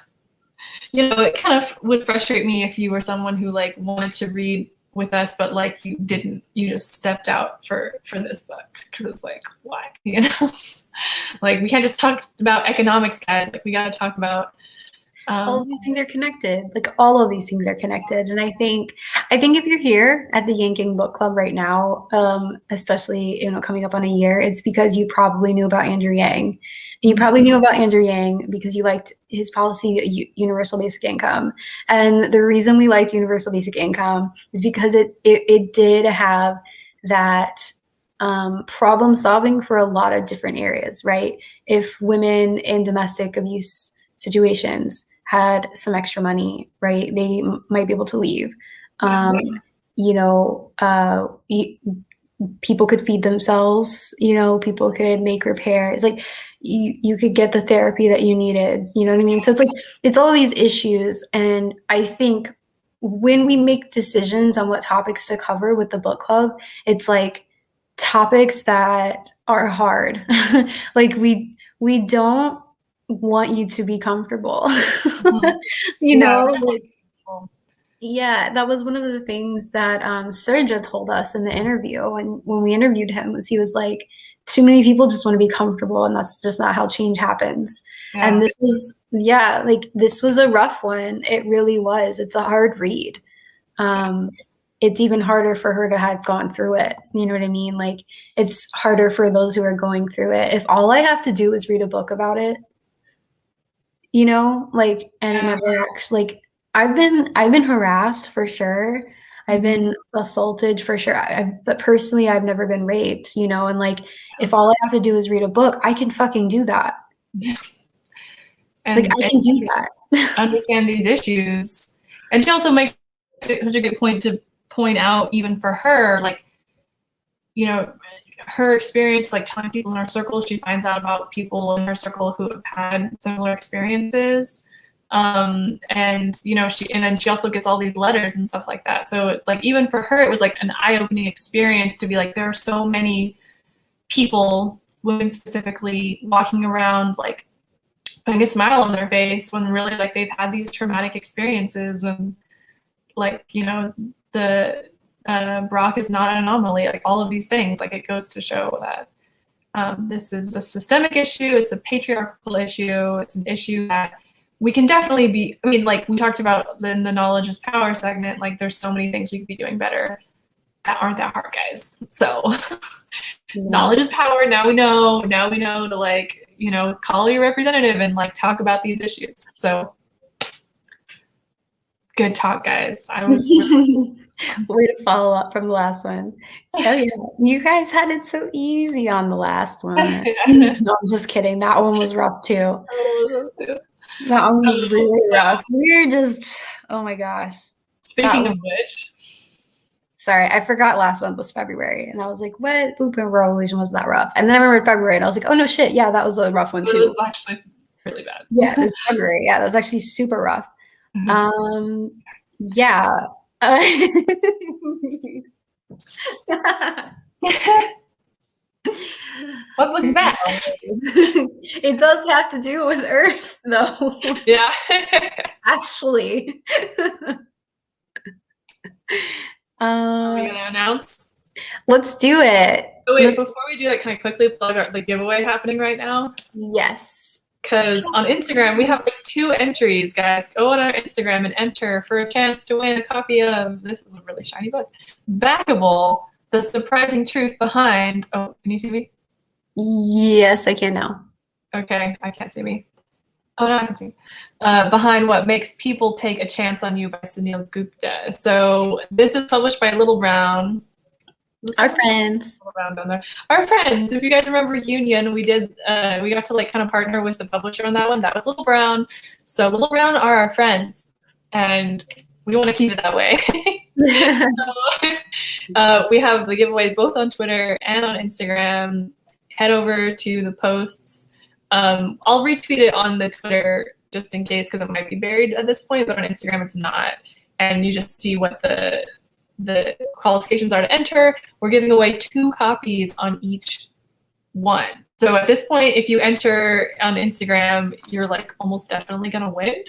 S2: you know, it kind of would frustrate me if you were someone who like wanted to read with us, but like you didn't, you just stepped out for this book, because it's like, why, you know? Like we can't just talk about economics, guys. Like we got to talk about
S1: all of these things are connected. Like all of these things are connected. And I think if you're here at the Yanking Book Club right now, especially, you know, coming up on a year, it's because you probably knew about Andrew Yang. And you probably knew about Andrew Yang because you liked his policy, universal basic income. And the reason we liked universal basic income is because it did have that problem solving for a lot of different areas, right? If women in domestic abuse situations had some extra money, right, they might be able to leave. You know, people could feed themselves, you know, people could make repairs, like you could get the therapy that you needed, you know what I mean? So it's like, it's all these issues. And I think when we make decisions on what topics to cover with the book club, it's like topics that are hard. Like we don't want you to be comfortable. You know, like, yeah, that was one of the things that Sergio told us in the interview when we interviewed him, was he was like, too many people just want to be comfortable, and that's just not how change happens. Yeah. And this was a rough one. It really was. It's a hard read. It's even harder for her to have gone through it. You know what I mean? Like, it's harder for those who are going through it. If all I have to do is read a book about it, you know, like, and it never actually, like, I've been harassed for sure. I've been assaulted for sure. But personally, I've never been raped, you know, and like, if all I have to do is read a book, I can fucking do that.
S2: And
S1: like, I can do that.
S2: Understand these issues. And she also makes such a good point to point out, even for her, like, you know, her experience, like telling people in her circle, she finds out about people in her circle who have had similar experiences. And you know, and then she also gets all these letters and stuff like that. So like, even for her, it was like an eye-opening experience to be like, there are so many people, women specifically, walking around like putting a smile on their face when really like they've had these traumatic experiences. And like, you know, the Brock is not an anomaly, like all of these things, like it goes to show that this is a systemic issue, it's a patriarchal issue, it's an issue that we can definitely be, I mean, like we talked about in the knowledge is power segment, like there's so many things we could be doing better that aren't that hard, guys. So knowledge is power. Now we know to like, you know, call your representative and like talk about these issues. So good talk, guys. I was
S1: way to follow up from the last one. Oh yeah, you guys had it so easy on the last one. No, I'm just kidding. That one was rough too. That one was really rough. We're just, oh my gosh.
S2: Speaking of which,
S1: sorry, I forgot last month was February, and I was like, what Blueprint Revolution was that rough? And then I remembered February, and I was like, oh no shit, yeah, that was a rough one too.
S2: It was actually really bad.
S1: Yeah, it's February. Yeah, that was actually super rough. Yeah.
S2: What was that?
S1: It does have to do with Earth, though.
S2: Yeah.
S1: Actually.
S2: Are we gonna announce?
S1: Let's do it.
S2: Oh wait, before we do that, can I quickly plug the giveaway happening right now?
S1: Yes.
S2: Because on Instagram, we have like 2 entries, guys. Go on our Instagram and enter for a chance to win a copy of, this is a really shiny book, Backable, The Surprising Truth Behind, oh, can you see me?
S1: Yes, I can now.
S2: Okay, I can't see me. Oh, no, I can see. Behind What Makes People Take a Chance on You by Sunil Gupta. So this is published by Little Brown.
S1: Our friends.
S2: Around down there. Our friends, if you guys remember Union, we got to like kind of partner with the publisher on that one. That was Little Brown. So Little Brown are our friends, and we want to keep it that way. So, we have the giveaway both on Twitter and on Instagram. Head over to the posts. I'll retweet it on the Twitter just in case, because it might be buried at this point, but on Instagram it's not. And you just see what the qualifications are to enter. We're giving away 2 copies on each one. So at this point, if you enter on Instagram, you're like almost definitely gonna win.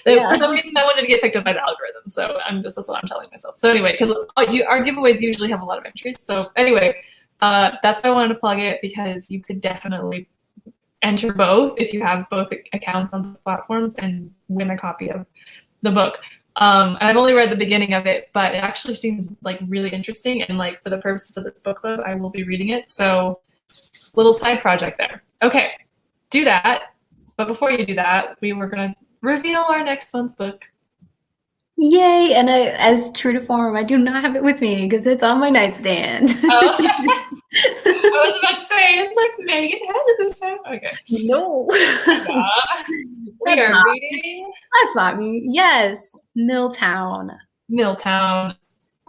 S2: For some reason, I wanted to get picked up by the algorithm, so that's what I'm telling myself. So anyway, because our giveaways usually have a lot of entries. So anyway, that's why I wanted to plug it, because you could definitely enter both if you have both accounts on the platforms and win a copy of the book. And I've only read the beginning of it, but it actually seems like really interesting. And like for the purposes of this book club, I will be reading it. So little side project there. Okay, do that. But before you do that, we were going to reveal our next month's book.
S1: Yay! And as true to form, I do not have it with me because it's on my nightstand.
S2: Oh. I was about to say, like, Megan has it this time. Okay.
S1: No.
S2: We are reading.
S1: That's not me. Yes, Milltown.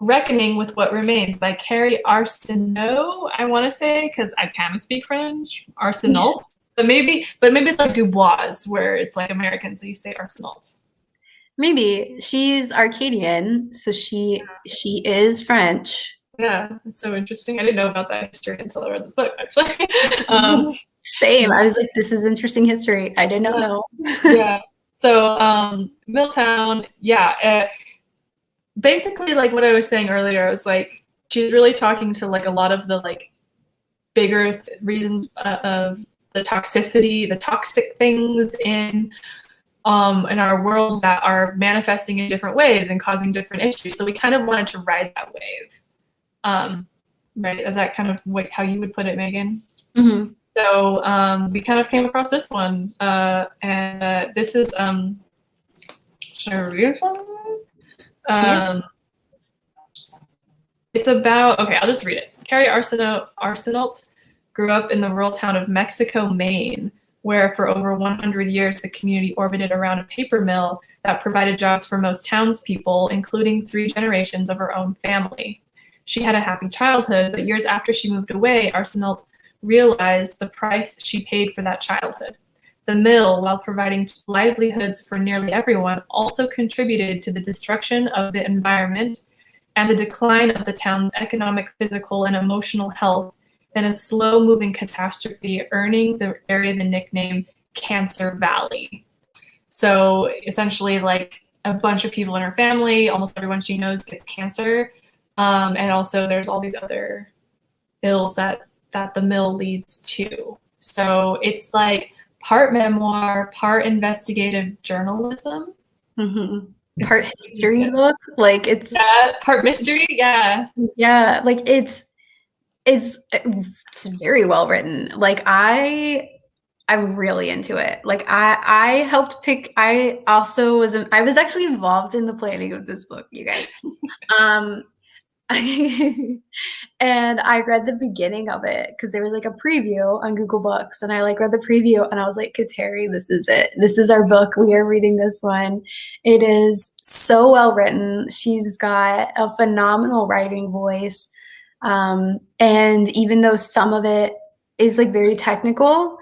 S2: Reckoning with What Remains by Carrie Arsenault, I want to say, because I kind of speak French. Arsenault. But maybe it's like Dubois, where it's like American, so you say Arsenault.
S1: Maybe. She's Arcadian, so she is French.
S2: Yeah, it's so interesting. I didn't know about that history until I read this book, actually.
S1: Same. I was like, this is interesting history. I did not know.
S2: Yeah. So Milltown, basically like what I was saying earlier, I was like, she's really talking to like a lot of the like bigger reasons of the toxicity, the toxic things in our world that are manifesting in different ways and causing different issues. So we kind of wanted to ride that wave. Right? Is that kind of how you would put it, Megan?
S1: Mm-hmm.
S2: So we kind of came across this one, and this is, should I read it from? It's about, okay, I'll just read it. Carrie Arsenault grew up in the rural town of Mexico, Maine, where for over 100 years the community orbited around a paper mill that provided jobs for most townspeople, including 3 generations of her own family. She had a happy childhood, but years after she moved away, Arsenault realized the price she paid for that childhood. The mill, while providing livelihoods for nearly everyone, also contributed to the destruction of the environment and the decline of the town's economic, physical, and emotional health in a slow-moving catastrophe, earning the area the nickname Cancer Valley. So essentially, like, a bunch of people in her family, almost everyone she knows gets cancer, and also there's all these other ills that the mill leads to. So it's like part memoir, part investigative journalism.
S1: Mm-hmm. Part history book. Like it's
S2: part mystery. Yeah.
S1: Yeah. Like it's very well written. Like I'm really into it. Like I helped pick, I was actually involved in the planning of this book, you guys. And I read the beginning of it because there was like a preview on Google Books, and I like read the preview and I was like, Kateri, this is it. This is our book. We are reading this one. It is so well written. She's got a phenomenal writing voice. And even though some of it is like very technical,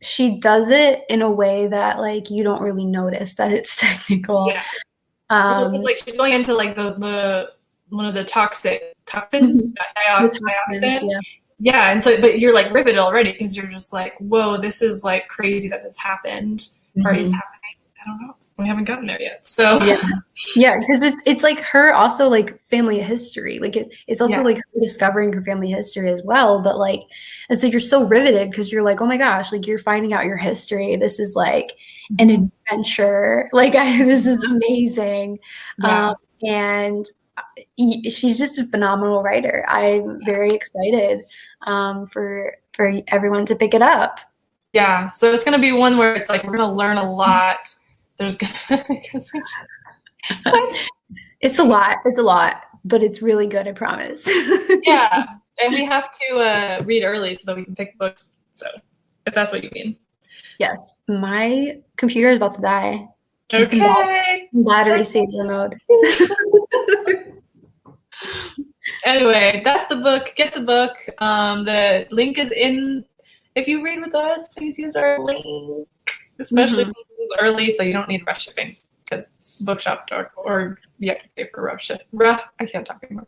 S1: she does it in a way that like you don't really notice that it's technical.
S2: Yeah. Like she's going into like the one of the toxins, dioxin. Yeah, and so but you're like riveted already because you're just like, whoa, this is like crazy that this happened or is happening. I don't know. We haven't gotten there yet. So
S1: yeah, because it's like her also like family history. Like it's also like her discovering her family history as well. But like, and so you're so riveted because you're like, oh my gosh, like you're finding out your history. This is like an adventure. Like this is amazing. And she's just a phenomenal writer. I'm very excited for everyone to pick it up.
S2: Yeah, so it's gonna be one where it's like we're gonna learn a lot. There's gonna
S1: it's a lot. It's a lot. but it's really good, I promise.
S2: Yeah, and we have to read early so that we can pick books. So, if that's what you mean.
S1: Yes, my computer is about to die.
S2: Okay.
S1: Battery saver mode.
S2: Anyway, that's the book. Get the book. The link is in. If you read with us, please use our link, especially since this is early, so you don't need rush shipping because bookshop.org you have to pay for rush I can't talk anymore.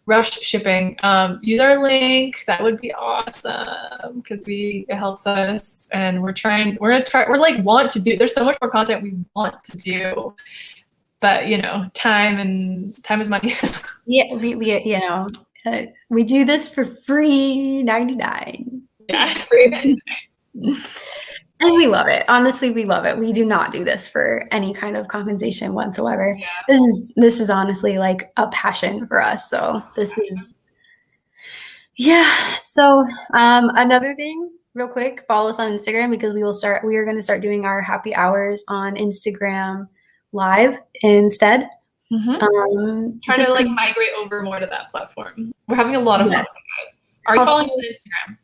S2: Rush shipping. Use our link. That would be awesome because it helps us, and we're like want to do. There's so much more content we want to do, but time is money.
S1: Yeah, we do this for free 99.
S2: Yeah, free 99.
S1: And we love it. Honestly, we love it. We do not do this for any kind of compensation whatsoever. Yeah. This is honestly like a passion for us. So this is, yeah. So another thing, real quick, follow us on Instagram because we are going to start doing our happy hours on Instagram Live instead.
S2: Trying to like migrate over more to that platform. We're having a lot of fun, guys. Are you following us on Instagram?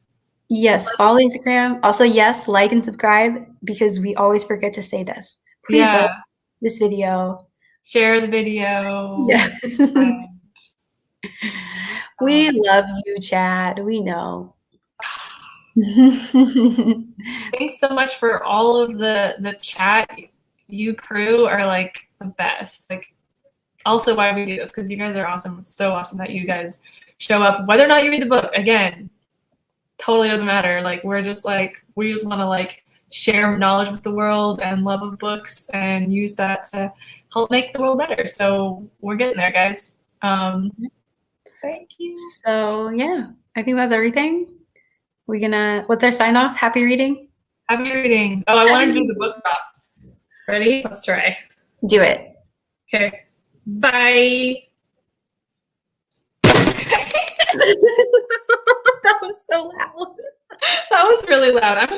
S1: Yes, follow Instagram. Also, yes, like and subscribe because we always forget to say this. Please like this video.
S2: Share the video.
S1: Yes. We love you, Chad. We know.
S2: Thanks so much for all of the chat. You crew are like the best. Like also why we do this because you guys are awesome. So awesome that you guys show up. Whether or not you read the book, again, totally doesn't matter. Like we just want to like share knowledge with the world and love of books and use that to help make the world better. So we're getting there, guys. Thank you.
S1: So yeah, I think that's everything. What's our sign off? Happy reading?
S2: Happy reading. Oh, I want to do the book drop. Ready? Let's try.
S1: Do it.
S2: Okay. Bye.
S1: That was so loud.
S2: That was really loud. I'm gonna